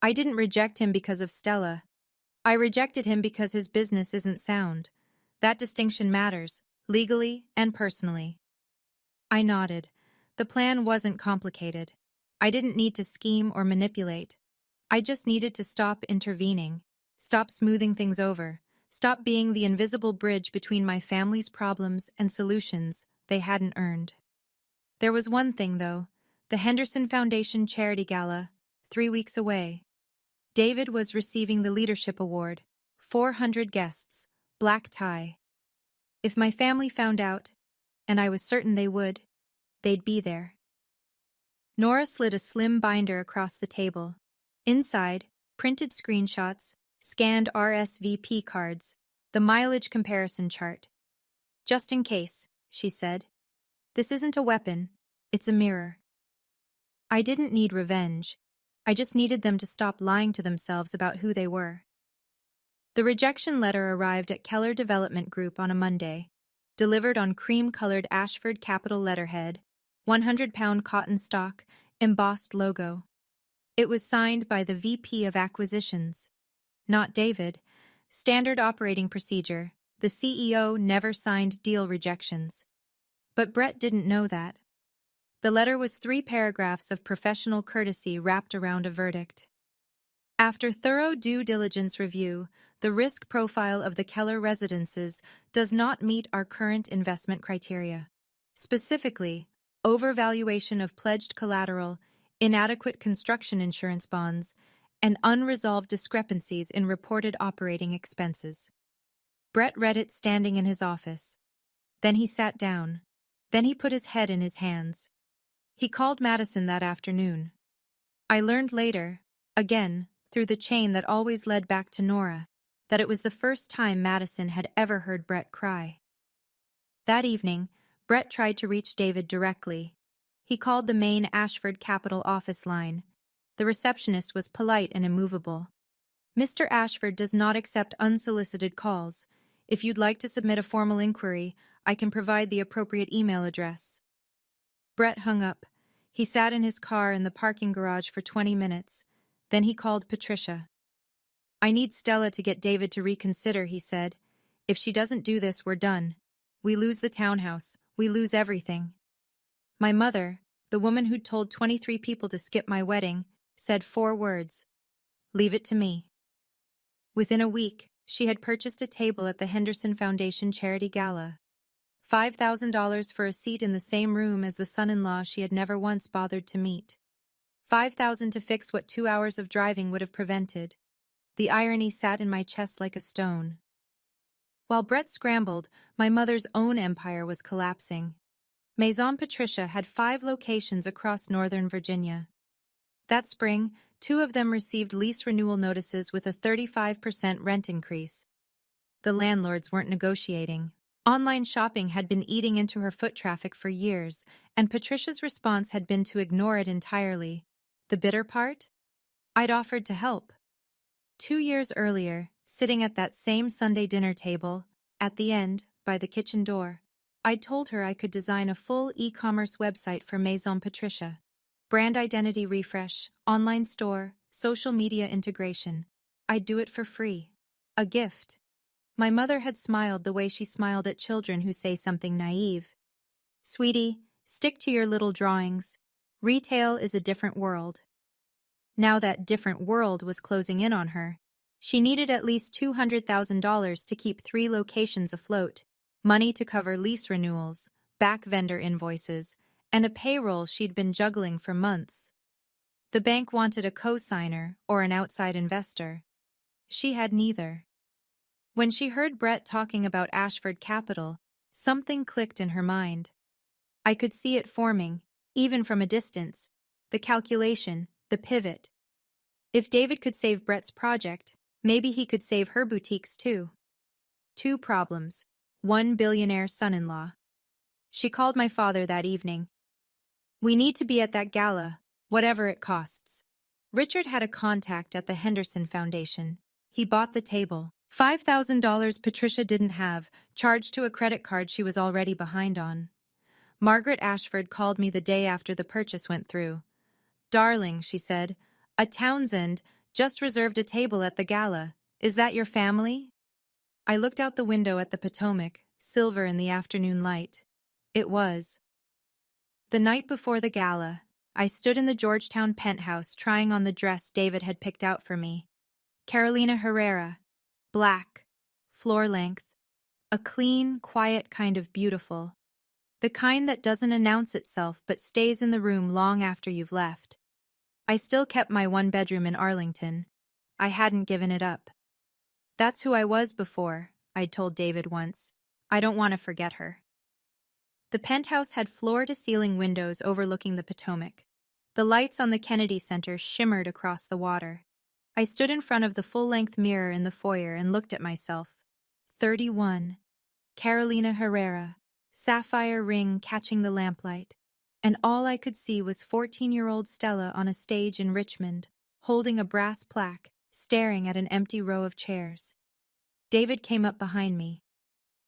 I didn't reject him because of Stella. I rejected him because his business isn't sound. That distinction matters, legally and personally. I nodded. The plan wasn't complicated. I didn't need to scheme or manipulate. I just needed to stop intervening, stop smoothing things over, stop being the invisible bridge between my family's problems and solutions they hadn't earned. There was one thing, though. The Henderson Foundation Charity Gala, 3 weeks away. David was receiving the Leadership Award. 400 guests, black tie. If my family found out, and I was certain they would, they'd be there. Nora slid a slim binder across the table. Inside, printed screenshots, scanned RSVP cards, the mileage comparison chart. Just in case, she said. This isn't a weapon, it's a mirror. I didn't need revenge. I just needed them to stop lying to themselves about who they were. The rejection letter arrived at Keller Development Group on a Monday, delivered on cream-colored Ashford Capital letterhead, 100-pound cotton stock, embossed logo. It was signed by the VP of Acquisitions. Not David. Standard operating procedure. The CEO never signed deal rejections. But Brett didn't know that. The letter was 3 paragraphs of professional courtesy wrapped around a verdict. After thorough due diligence review, the risk profile of the Keller residences does not meet our current investment criteria. Specifically, overvaluation of pledged collateral, inadequate construction insurance bonds, and unresolved discrepancies in reported operating expenses. Brett read it standing in his office. Then he sat down. Then he put his head in his hands. He called Madison that afternoon. I learned later, again, through the chain that always led back to Nora, that it was the first time Madison had ever heard Brett cry. That evening, Brett tried to reach David directly. He called the main Ashford Capital office line. The receptionist was polite and immovable. "Mr. Ashford does not accept unsolicited calls. If you'd like to submit a formal inquiry, I can provide the appropriate email address." Brett hung up. He sat in his car in the parking garage for 20 minutes. Then he called Patricia. "I need Stella to get David to reconsider," he said. "If she doesn't do this, we're done. We lose the townhouse. We lose everything." My mother, the woman who'd told 23 people to skip my wedding, said 4 words: "Leave it to me." Within a week, she had purchased a table at the Henderson Foundation Charity Gala. $5,000 for a seat in the same room as the son-in-law she had never once bothered to meet. $5,000 to fix what 2 hours of driving would have prevented. The irony sat in my chest like a stone. While Brett scrambled, my mother's own empire was collapsing. Maison Patricia had 5 locations across Northern Virginia. That spring, 2 of them received lease renewal notices with a 35% rent increase. The landlords weren't negotiating. Online shopping had been eating into her foot traffic for years, and Patricia's response had been to ignore it entirely. The bitter part? I'd offered to help. 2 years earlier, sitting at that same Sunday dinner table, at the end, by the kitchen door, I'd told her I could design a full e-commerce website for Maison Patricia. Brand identity refresh, online store, social media integration. I'd do it for free. A gift. My mother had smiled the way she smiled at children who say something naive. "Sweetie, stick to your little drawings. Retail is a different world." Now that different world was closing in on her. She needed at least $200,000 to keep 3 locations afloat, money to cover lease renewals, back vendor invoices, and a payroll she'd been juggling for months. The bank wanted a co-signer or an outside investor. She had neither. When she heard Brett talking about Ashford Capital, something clicked in her mind. I could see it forming, even from a distance, the calculation, the pivot. If David could save Brett's project, maybe he could save her boutiques too. 2 problems, 1 billionaire son-in-law. She called my father that evening. "We need to be at that gala, whatever it costs." Richard had a contact at the Henderson Foundation. He bought the table. $5,000 Patricia didn't have, charged to a credit card she was already behind on. Margaret Ashford called me the day after the purchase went through. "Darling," she said, "a Townsend just reserved a table at the gala. Is that your family?" I looked out the window at the Potomac, silver in the afternoon light. It was. The night before the gala, I stood in the Georgetown penthouse trying on the dress David had picked out for me. Carolina Herrera. Black, floor length, a clean, quiet kind of beautiful. The kind that doesn't announce itself but stays in the room long after you've left. I still kept my 1 bedroom in Arlington. I hadn't given it up. "That's who I was before," I'd told David once. "I don't want to forget her." The penthouse had floor-to-ceiling windows overlooking the Potomac. The lights on the Kennedy Center shimmered across the water. I stood in front of the full-length mirror in the foyer and looked at myself. 31. Carolina Herrera, sapphire ring catching the lamplight. And all I could see was 14-year-old Stella on a stage in Richmond, holding a brass plaque, staring at an empty row of chairs. David came up behind me.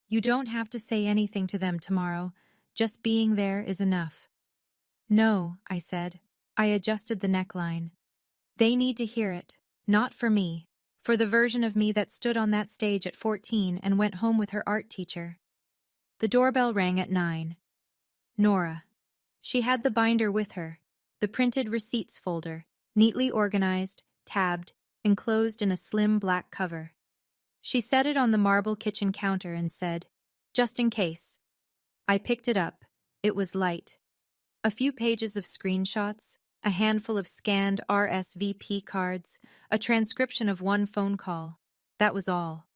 "You don't have to say anything to them tomorrow. Just being there is enough." "No," I said. I adjusted the neckline. "They need to hear it. Not for me. For the version of me that stood on that stage at 14 and went home with her art teacher." The doorbell rang at 9. "Nora." She had the binder with her, the printed receipts folder, neatly organized, tabbed, enclosed in a slim black cover. She set it on the marble kitchen counter and said, "Just in case." I picked it up. It was light. A few pages of screenshots, a handful of scanned RSVP cards, a transcription of one phone call. That was all.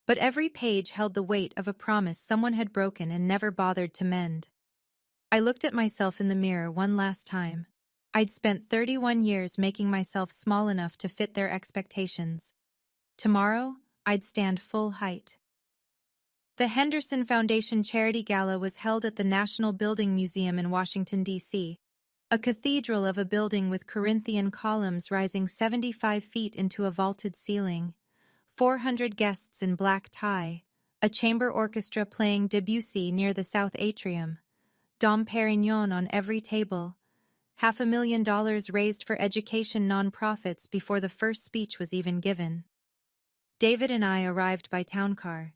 But every page held the weight of a promise someone had broken and never bothered to mend. I looked at myself in the mirror one last time. I'd spent 31 years making myself small enough to fit their expectations. Tomorrow, I'd stand full height. The Henderson Foundation Charity Gala was held at the National Building Museum in Washington, D.C., a cathedral of a building with Corinthian columns rising 75 feet into a vaulted ceiling, 400 guests in black tie, a chamber orchestra playing Debussy near the south atrium, Dom Perignon on every table, $500,000 raised for education nonprofits before the first speech was even given. David and I arrived by town car.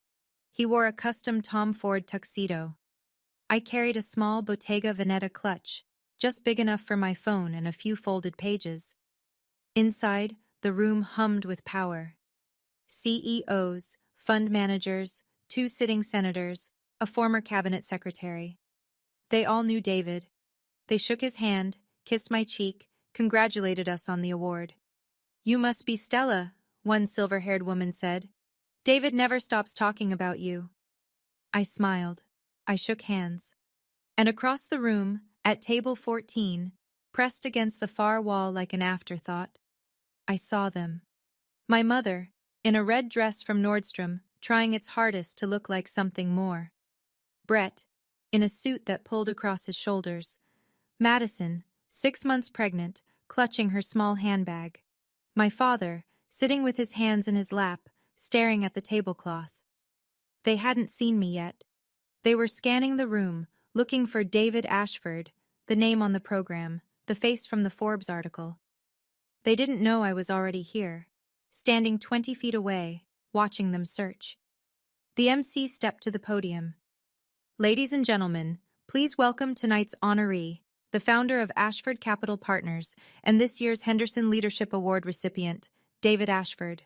He wore a custom Tom Ford tuxedo. I carried a small Bottega Veneta clutch, just big enough for my phone and a few folded pages. Inside, the room hummed with power. CEOs, fund managers, 2 sitting senators, a former cabinet secretary. They all knew David. They shook his hand, kissed my cheek, congratulated us on the award. "You must be Stella," one silver-haired woman said. "David never stops talking about you." I smiled. I shook hands. And across the room, at table 14, pressed against the far wall like an afterthought, I saw them. My mother, in a red dress from Nordstrom, trying its hardest to look like something more. Brett, in a suit that pulled across his shoulders. Madison, 6 months pregnant, clutching her small handbag. My father, sitting with his hands in his lap, staring at the tablecloth. They hadn't seen me yet. They were scanning the room, looking for David Ashford, the name on the program, the face from the Forbes article. They didn't know I was already here, standing 20 feet away, watching them search. The MC stepped to the podium. "Ladies and gentlemen, please welcome tonight's honoree, the founder of Ashford Capital Partners and this year's Henderson Leadership Award recipient, David Ashford."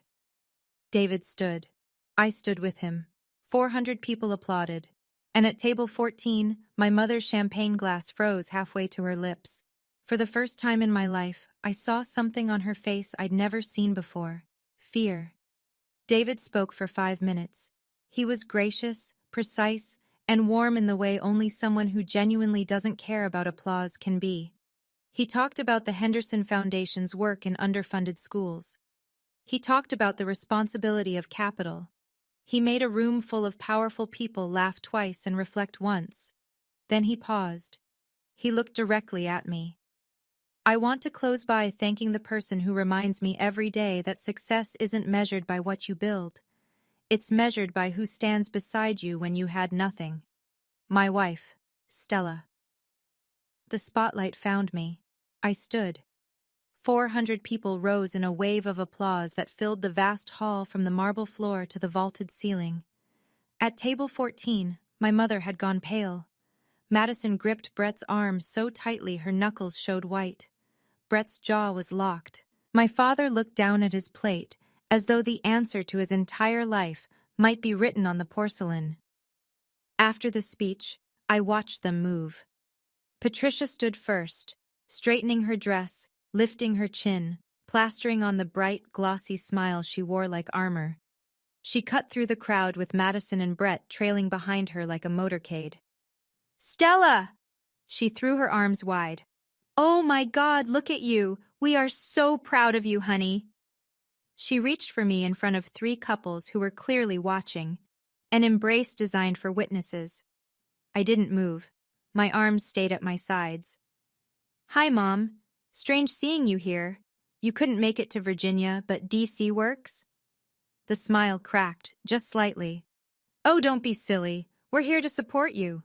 David stood. I stood with him. 400 people applauded. And at table 14, my mother's champagne glass froze halfway to her lips. For the first time in my life, I saw something on her face I'd never seen before. Fear. David spoke for 5 minutes. He was gracious, precise, and warm in the way only someone who genuinely doesn't care about applause can be. He talked about the Henderson Foundation's work in underfunded schools. He talked about the responsibility of capital. He made a room full of powerful people laugh twice and reflect once. Then he paused. He looked directly at me. "I want to close by thanking the person who reminds me every day that success isn't measured by what you build. It's measured by who stands beside you when you had nothing. My wife, Stella." The spotlight found me. I stood. 400 people rose in a wave of applause that filled the vast hall from the marble floor to the vaulted ceiling. At table 14, my mother had gone pale. Madison gripped Brett's arm so tightly her knuckles showed white. Brett's jaw was locked. My father looked down at his plate, as though the answer to his entire life might be written on the porcelain. After the speech, I watched them move. Patricia stood first, straightening her dress, lifting her chin, plastering on the bright, glossy smile she wore like armor. She cut through the crowd with Madison and Brett trailing behind her like a motorcade. "Stella!" She threw her arms wide. "Oh my God, look at you! We are so proud of you, honey!" She reached for me in front of 3 couples who were clearly watching, an embrace designed for witnesses. I didn't move. My arms stayed at my sides. "Hi, Mom. Strange seeing you here. You couldn't make it to Virginia, but DC works?" The smile cracked, just slightly. "Oh, don't be silly. We're here to support you.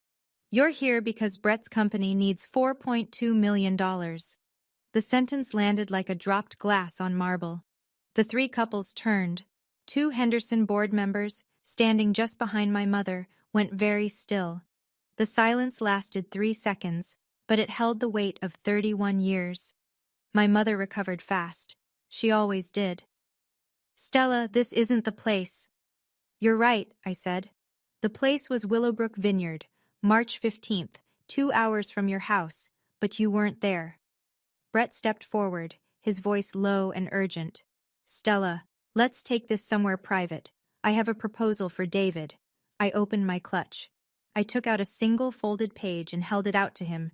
You're here because Brett's company needs $4.2 million. The sentence landed like a dropped glass on marble. The 3 couples turned. 2 Henderson board members, standing just behind my mother, went very still. The silence lasted 3 seconds, but it held the weight of 31 years. My mother recovered fast. She always did. Stella, this isn't the place. You're right, I said. The place was Willowbrook Vineyard, March 15th, 2 hours from your house, but you weren't there. Brett stepped forward, his voice low and urgent. Stella, let's take this somewhere private. I have a proposal for David. I opened my clutch. I took out a single folded page and held it out to him.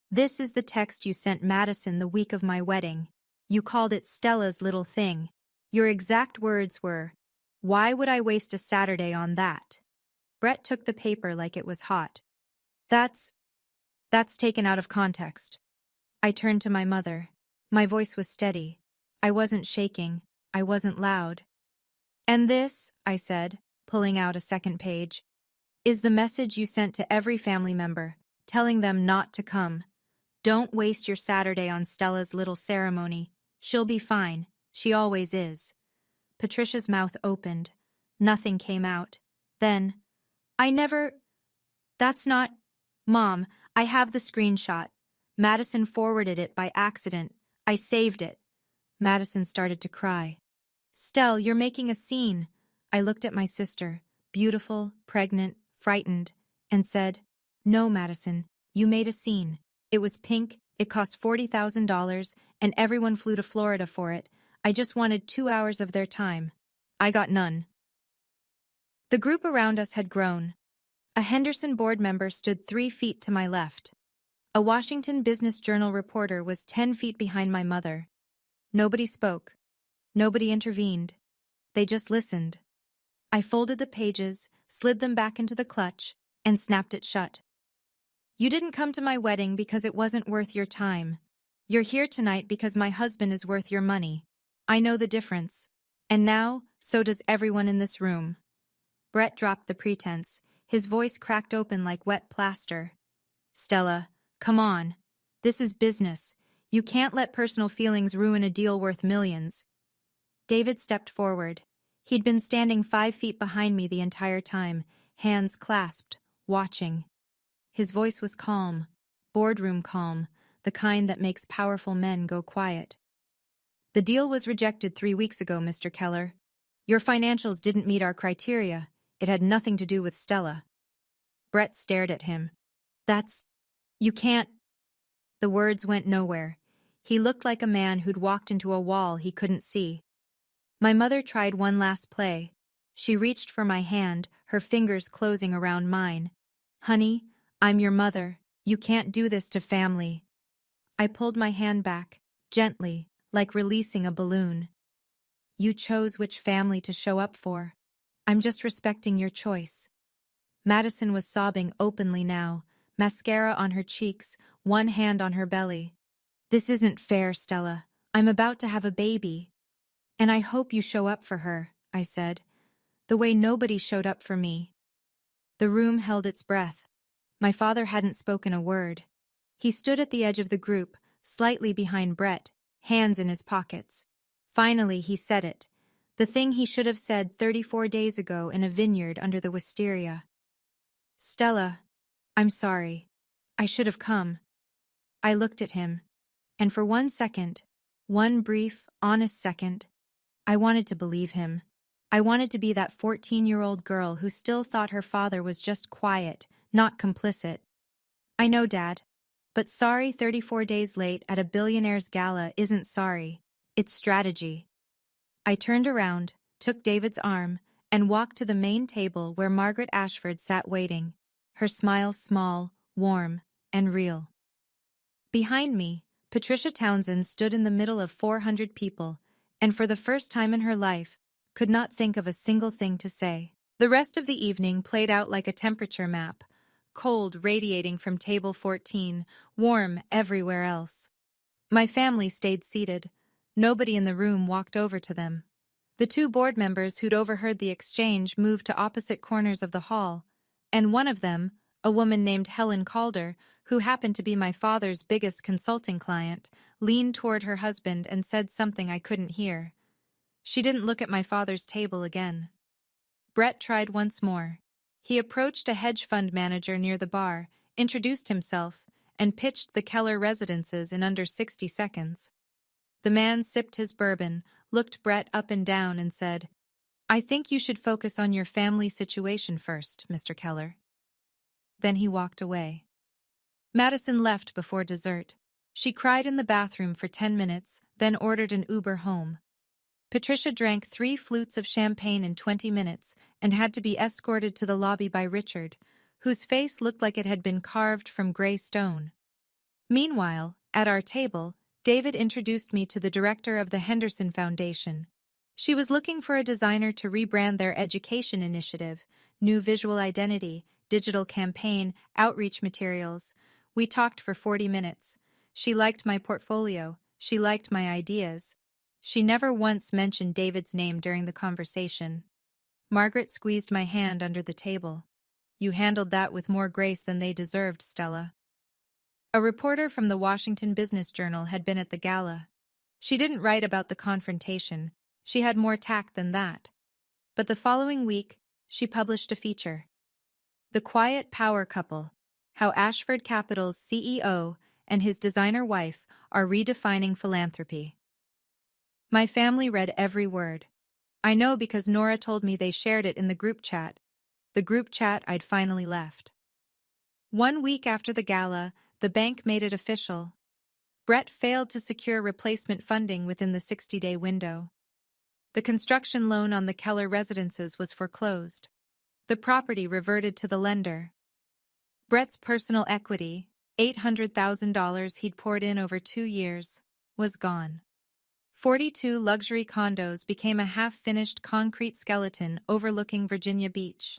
This is the text you sent Madison the week of my wedding. You called it Stella's little thing. Your exact words were, "Why would I waste a Saturday on that?" Brett took the paper like it was hot. That's taken out of context. I turned to my mother. My voice was steady. I wasn't shaking. I wasn't loud. And this, I said, pulling out a second page, is the message you sent to every family member, telling them not to come. Don't waste your Saturday on Stella's little ceremony. She'll be fine. She always is. Patricia's mouth opened. Nothing came out. Then, That's not... Mom, I have the screenshot. Madison forwarded it by accident. I saved it. Madison started to cry. Stell, you're making a scene. I looked at my sister, beautiful, pregnant, frightened, and said, No, Madison, you made a scene. It was pink, it cost $40,000, and everyone flew to Florida for it. I just wanted 2 hours of their time. I got none. The group around us had grown. A Henderson board member stood 3 feet to my left. A Washington Business Journal reporter was 10 feet behind my mother. Nobody spoke. Nobody intervened. They just listened. I folded the pages, slid them back into the clutch, and snapped it shut. You didn't come to my wedding because it wasn't worth your time. You're here tonight because my husband is worth your money. I know the difference. And now, so does everyone in this room. Brett dropped the pretense. His voice cracked open like wet plaster. Stella, come on. This is business. You can't let personal feelings ruin a deal worth millions. David stepped forward. He'd been standing 5 feet behind me the entire time, hands clasped, watching. His voice was calm, boardroom calm, the kind that makes powerful men go quiet. The deal was rejected 3 weeks ago, Mr. Keller. Your financials didn't meet our criteria. It had nothing to do with Stella. Brett stared at him. You can't... The words went nowhere. He looked like a man who'd walked into a wall he couldn't see. My mother tried one last play. She reached for my hand, her fingers closing around mine. Honey, I'm your mother. You can't do this to family. I pulled my hand back, gently, like releasing a balloon. You chose which family to show up for. I'm just respecting your choice. Madison was sobbing openly now, mascara on her cheeks, one hand on her belly. This isn't fair, Stella. I'm about to have a baby. And I hope you show up for her, I said, the way nobody showed up for me. The room held its breath. My father hadn't spoken a word. He stood at the edge of the group, slightly behind Brett, hands in his pockets. Finally, he said it, the thing he should have said 34 days ago in a vineyard under the wisteria. Stella, I'm sorry. I should have come. I looked at him, and for 1 second, one brief, honest second, I wanted to believe him. I wanted to be that 14-year-old girl who still thought her father was just quiet, not complicit. I know, Dad, but sorry 34 days late at a billionaire's gala isn't sorry. It's strategy. I turned around, took David's arm, and walked to the main table where Margaret Ashford sat waiting, her smile small, warm, and real. Behind me, Patricia Townsend stood in the middle of 400 people, and for the first time in her life, could not think of a single thing to say. The rest of the evening played out like a temperature map, cold radiating from table 14, warm everywhere else. My family stayed seated. Nobody in the room walked over to them. The 2 board members who'd overheard the exchange moved to opposite corners of the hall, and one of them, a woman named Helen Calder, who happened to be my father's biggest consulting client, leaned toward her husband and said something I couldn't hear. She didn't look at my father's table again. Brett tried once more. He approached a hedge fund manager near the bar, introduced himself, and pitched the Keller residences in under 60 seconds. The man sipped his bourbon, looked Brett up and down, and said, "I think you should focus on your family situation first, Mr. Keller." Then he walked away. Madison left before dessert. She cried in the bathroom for 10 minutes, then ordered an Uber home. Patricia drank 3 flutes of champagne in 20 minutes and had to be escorted to the lobby by Richard, whose face looked like it had been carved from gray stone. Meanwhile, at our table, David introduced me to the director of the Henderson Foundation. She was looking for a designer to rebrand their education initiative, new visual identity, digital campaign, outreach materials. We talked for 40 minutes. She liked my portfolio. She liked my ideas. She never once mentioned David's name during the conversation. Margaret squeezed my hand under the table. "You handled that with more grace than they deserved, Stella." A reporter from the Washington Business Journal had been at the gala. She didn't write about the confrontation. She had more tact than that. But the following week, she published a feature. "The Quiet Power Couple: How Ashford Capital's CEO and his designer wife are redefining philanthropy." My family read every word. I know because Nora told me they shared it in the group chat I'd finally left. 1 week after the gala, the bank made it official. Brett failed to secure replacement funding within the 60-day window. The construction loan on the Keller residences was foreclosed. The property reverted to the lender. Brett's personal equity, $800,000 he'd poured in over 2 years, was gone. 42 luxury condos became a half-finished concrete skeleton overlooking Virginia Beach.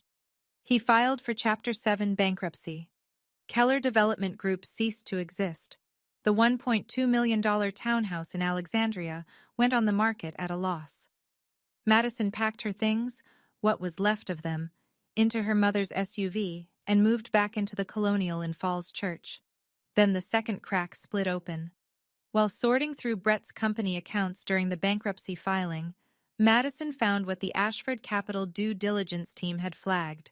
He filed for Chapter 7 bankruptcy. Keller Development Group ceased to exist. The $1.2 million townhouse in Alexandria went on the market at a loss. Madison packed her things, what was left of them, into her mother's SUV and moved back into the Colonial in Falls Church. Then the second crack split open. While sorting through Brett's company accounts during the bankruptcy filing, Madison found what the Ashford Capital due diligence team had flagged: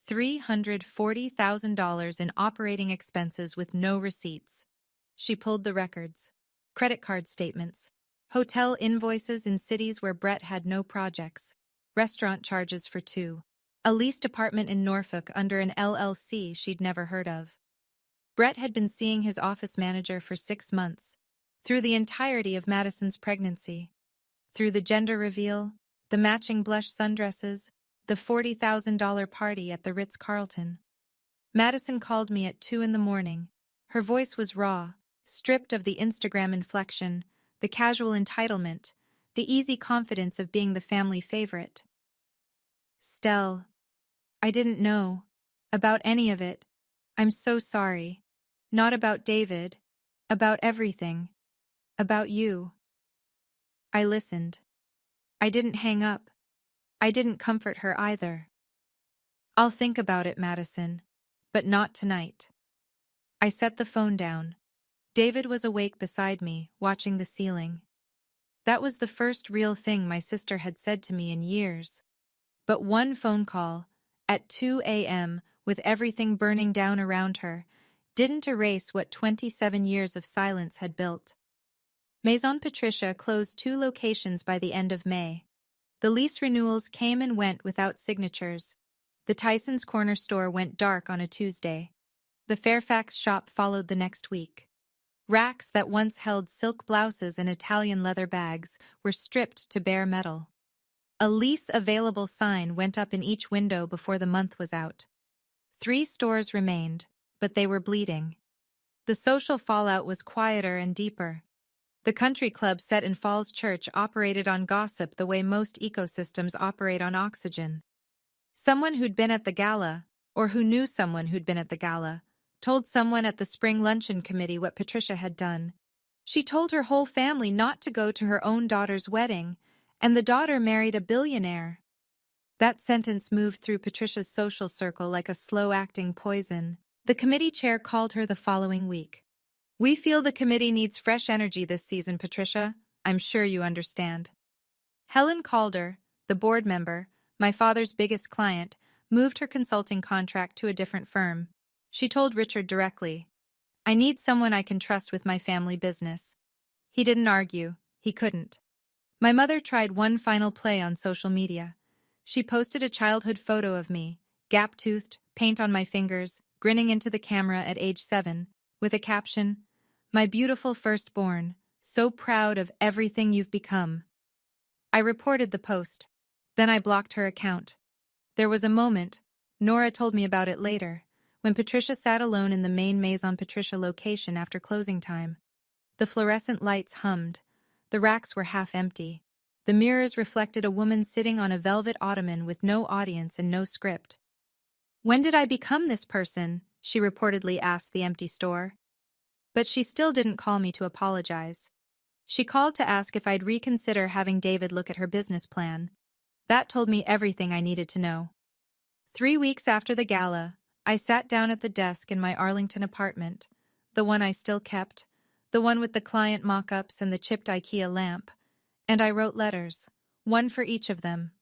$340,000 in operating expenses with no receipts. She pulled the records: credit card statements, hotel invoices in cities where Brett had no projects, restaurant charges for 2, a leased apartment in Norfolk under an LLC she'd never heard of. Brett had been seeing his office manager for 6 months, through the entirety of Madison's pregnancy, through the gender reveal, the matching blush sundresses, the $40,000 party at the Ritz-Carlton. Madison called me at 2 a.m. Her voice was raw, stripped of the Instagram inflection, the casual entitlement, the easy confidence of being the family favorite. "Stell, I didn't know about any of it. I'm so sorry. Not about David, about everything. About you." I listened. I didn't hang up. I didn't comfort her either. "I'll think about it, Madison, but not tonight." I set the phone down. David was awake beside me, watching the ceiling. That was the first real thing my sister had said to me in years. But one phone call, at 2 a.m., with everything burning down around her, didn't erase what 27 years of silence had built. Maison Patricia closed 2 locations by the end of May. The lease renewals came and went without signatures. The Tyson's Corner store went dark on a Tuesday. The Fairfax shop followed the next week. Racks that once held silk blouses and Italian leather bags were stripped to bare metal. A lease available sign went up in each window before the month was out. 3 stores remained, but they were bleeding. The social fallout was quieter and deeper. The country club set in Falls Church operated on gossip the way most ecosystems operate on oxygen. Someone who'd been at the gala, or who knew someone who'd been at the gala, told someone at the spring luncheon committee what Patricia had done. She told her whole family not to go to her own daughter's wedding, and the daughter married a billionaire. That sentence moved through Patricia's social circle like a slow-acting poison. The committee chair called her the following week. "We feel the committee needs fresh energy this season, Patricia. I'm sure you understand." Helen Calder, the board member, my father's biggest client, moved her consulting contract to a different firm. She told Richard directly, I need someone I can trust with my family business. He didn't argue. He couldn't. My mother tried one final play on social media. She posted a childhood photo of me, gap-toothed, paint on my fingers, grinning into the camera at age 7, with a caption, "My beautiful firstborn, so proud of everything you've become." I reported the post. Then I blocked her account. There was a moment, Nora told me about it later, when Patricia sat alone in the main Maison Patricia location after closing time. The fluorescent lights hummed. The racks were half empty. The mirrors reflected a woman sitting on a velvet ottoman with no audience and no script. "When did I become this person?" she reportedly asked the empty store. But she still didn't call me to apologize. She called to ask if I'd reconsider having David look at her business plan. That told me everything I needed to know. 3 weeks after the gala, I sat down at the desk in my Arlington apartment, the one I still kept, the one with the client mock-ups and the chipped IKEA lamp, and I wrote letters, one for each of them.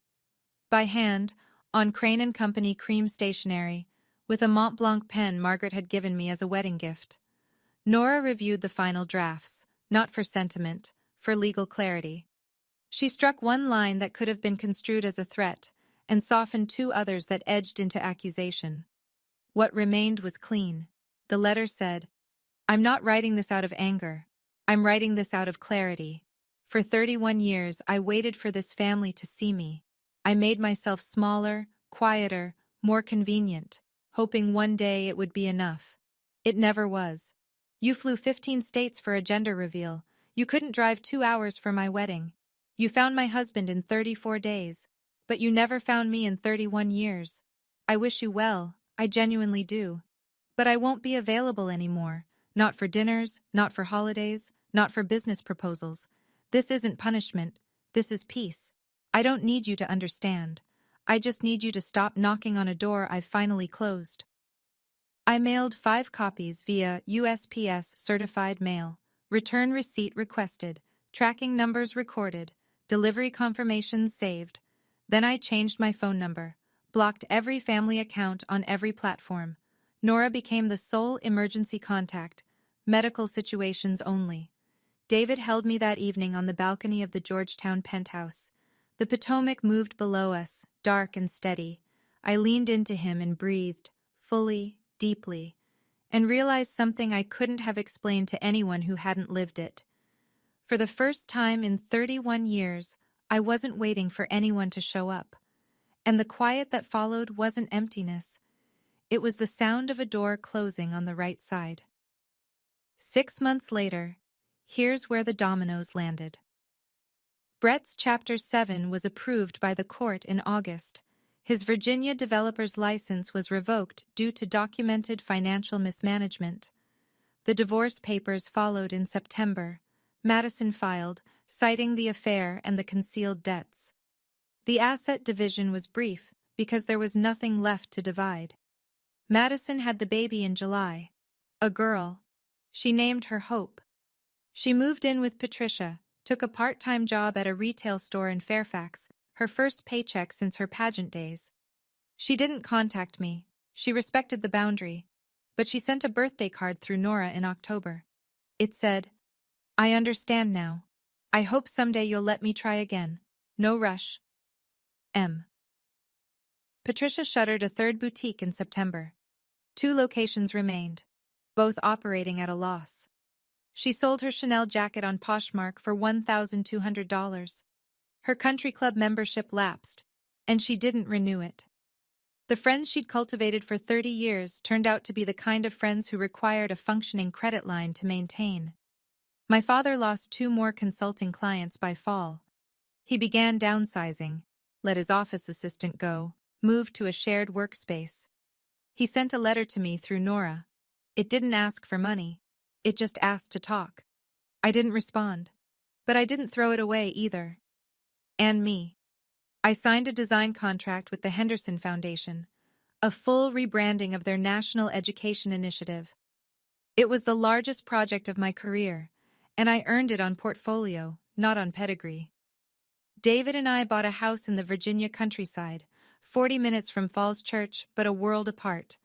By hand, on Crane and Company cream stationery, with a Mont Blanc pen Margaret had given me as a wedding gift. Nora reviewed the final drafts, not for sentiment, for legal clarity. She struck one line that could have been construed as a threat, and softened two others that edged into accusation. What remained was clean. The letter said, "I'm not writing this out of anger. I'm writing this out of clarity. For 31 years, I waited for this family to see me. I made myself smaller, quieter, more convenient, hoping one day it would be enough. It never was. You flew 15 states for a gender reveal. You couldn't drive 2 hours for my wedding. You found my husband in 34 days. But you never found me in 31 years. I wish you well, I genuinely do. But I won't be available anymore. Not for dinners, not for holidays, not for business proposals. This isn't punishment. This is peace. I don't need you to understand. I just need you to stop knocking on a door I've finally closed." I mailed 5 copies via USPS certified mail. Return receipt requested. Tracking numbers recorded. Delivery confirmations saved. Then I changed my phone number. Blocked every family account on every platform. Nora became the sole emergency contact. Medical situations only. David held me that evening on the balcony of the Georgetown penthouse. The Potomac moved below us, dark and steady. I leaned into him and breathed, fully, deeply, and realized something I couldn't have explained to anyone who hadn't lived it. For the first time in 31 years, I wasn't waiting for anyone to show up. And the quiet that followed wasn't emptiness. It was the sound of a door closing on the right side. 6 months later, here's where the dominoes landed. Brett's Chapter 7 was approved by the court in August. His Virginia developer's license was revoked due to documented financial mismanagement. The divorce papers followed in September. Madison filed, citing the affair and the concealed debts. The asset division was brief because there was nothing left to divide. Madison had the baby in July. A girl. She named her Hope. She moved in with Patricia, took a part-time job at a retail store in Fairfax, her first paycheck since her pageant days. She didn't contact me. She respected the boundary. But she sent a birthday card through Nora in October. It said, "I understand now. I hope someday you'll let me try again. No rush. M." Patricia shuttered a third boutique in September. 2 locations remained, both operating at a loss. She sold her Chanel jacket on Poshmark for $1,200. Her country club membership lapsed, and she didn't renew it. The friends she'd cultivated for 30 years turned out to be the kind of friends who required a functioning credit line to maintain. My father lost 2 more consulting clients by fall. He began downsizing, let his office assistant go, moved to a shared workspace. He sent a letter to me through Nora. It didn't ask for money. It just asked to talk. I didn't respond. But I didn't throw it away either. And me. I signed a design contract with the Henderson Foundation, a full rebranding of their national education initiative. It was the largest project of my career, and I earned it on portfolio, not on pedigree. David and I bought a house in the Virginia countryside, 40 minutes from Falls Church, but a world apart.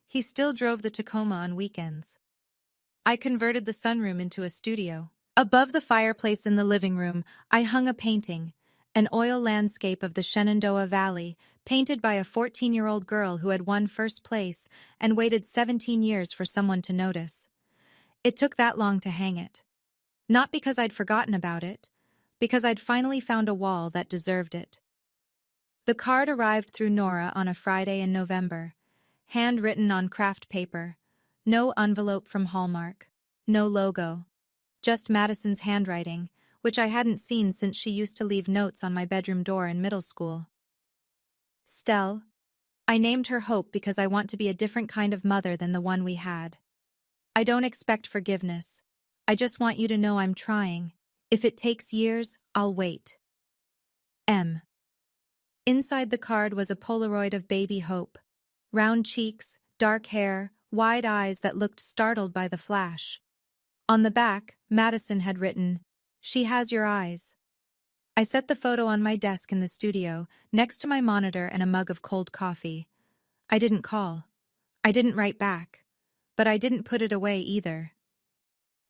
He still drove the Tacoma on weekends. I converted the sunroom into a studio. Above the fireplace in the living room, I hung a painting, an oil landscape of the Shenandoah Valley, painted by a 14-year-old girl who had won first place and waited 17 years for someone to notice. It took that long to hang it. Not because I'd forgotten about it, because I'd finally found a wall that deserved it. The card arrived through Nora on a Friday in November, handwritten on craft paper, no envelope from Hallmark, no logo, just Madison's handwriting, which I hadn't seen since she used to leave notes on my bedroom door in middle school. Stell. I named her Hope because I want to be a different kind of mother than the one we had. I don't expect forgiveness. I just want you to know I'm trying. If it takes years, I'll wait. M. Inside the card was a Polaroid of baby Hope. Round cheeks, dark hair, wide eyes that looked startled by the flash. On the back, Madison had written, "She has your eyes." I set the photo on my desk in the studio, next to my monitor and a mug of cold coffee. I didn't call. I didn't write back. But I didn't put it away either.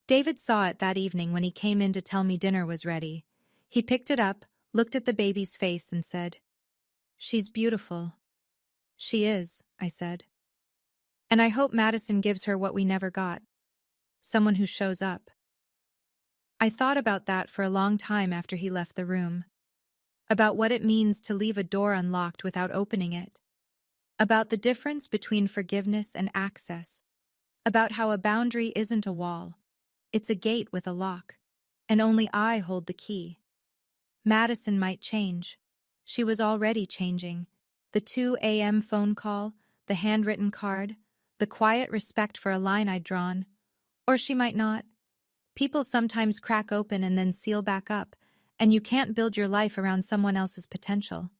David saw it that evening when he came in to tell me dinner was ready. He picked it up, looked at the baby's face and said, "She's beautiful." "She is," I said. "And I hope Madison gives her what we never got. Someone who shows up." I thought about that for a long time after he left the room. About what it means to leave a door unlocked without opening it. About the difference between forgiveness and access. About how a boundary isn't a wall. It's a gate with a lock. And only I hold the key. Madison might change. She was already changing. The 2 a.m. phone call, the handwritten card, the quiet respect for a line I'd drawn. Or she might not. People sometimes crack open and then seal back up, and you can't build your life around someone else's potential.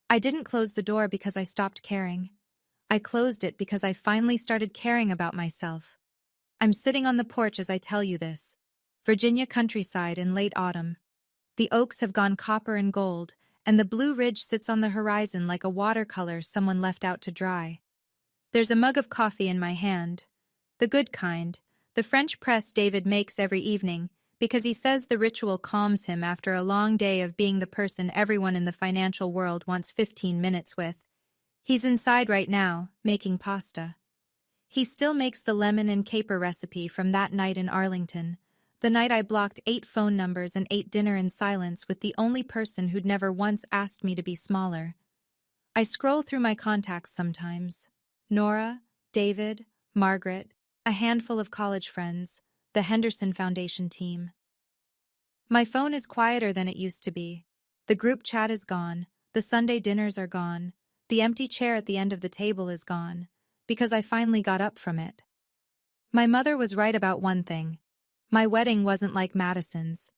I didn't close the door because I stopped caring. I closed it because I finally started caring about myself. I'm sitting on the porch as I tell you this. Virginia countryside in late autumn. The oaks have gone copper and gold, and the Blue Ridge sits on the horizon like a watercolor someone left out to dry. There's a mug of coffee in my hand. The good kind, the French press David makes every evening, because he says the ritual calms him after a long day of being the person everyone in the financial world wants 15 minutes with. He's inside right now, making pasta. He still makes the lemon and caper recipe from that night in Arlington, the night I blocked 8 phone numbers and ate dinner in silence with the only person who'd never once asked me to be smaller. I scroll through my contacts sometimes. Nora, David, Margaret, a handful of college friends, the Henderson Foundation team. My phone is quieter than it used to be. The group chat is gone, the Sunday dinners are gone, the empty chair at the end of the table is gone, because I finally got up from it. My mother was right about one thing. My wedding wasn't like Madison's.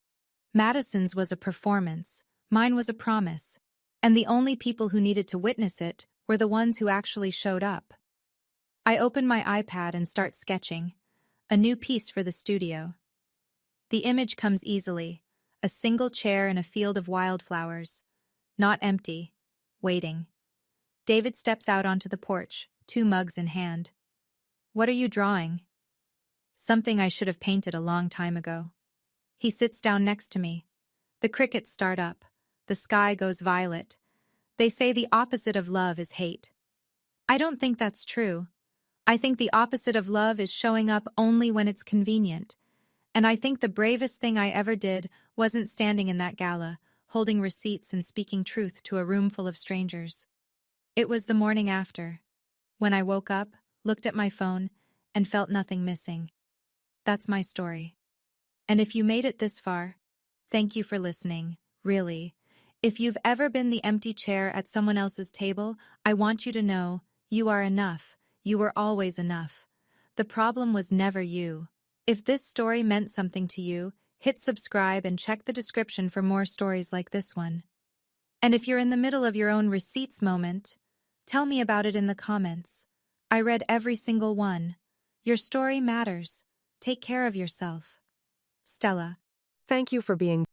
Madison's was a performance, mine was a promise, and the only people who needed to witness it were the ones who actually showed up. I open my iPad and start sketching, a new piece for the studio. The image comes easily, a single chair in a field of wildflowers, not empty, waiting. David steps out onto the porch, 2 mugs in hand. "What are you drawing?" Something I should have painted a long time ago. He sits down next to me. The crickets start up. The sky goes violet. They say the opposite of love is hate. I don't think that's true. I think the opposite of love is showing up only when it's convenient. And I think the bravest thing I ever did wasn't standing in that gala, holding receipts and speaking truth to a room full of strangers. It was the morning after, when I woke up, looked at my phone, and felt nothing missing. That's my story. And if you made it this far, thank you for listening, really. If you've ever been the empty chair at someone else's table, I want you to know, you are enough. You were always enough. The problem was never you. If this story meant something to you, hit subscribe and check the description for more stories like this one. And if you're in the middle of your own receipts moment, tell me about it in the comments. I read every single one. Your story matters. Take care of yourself. Stella. Thank you for being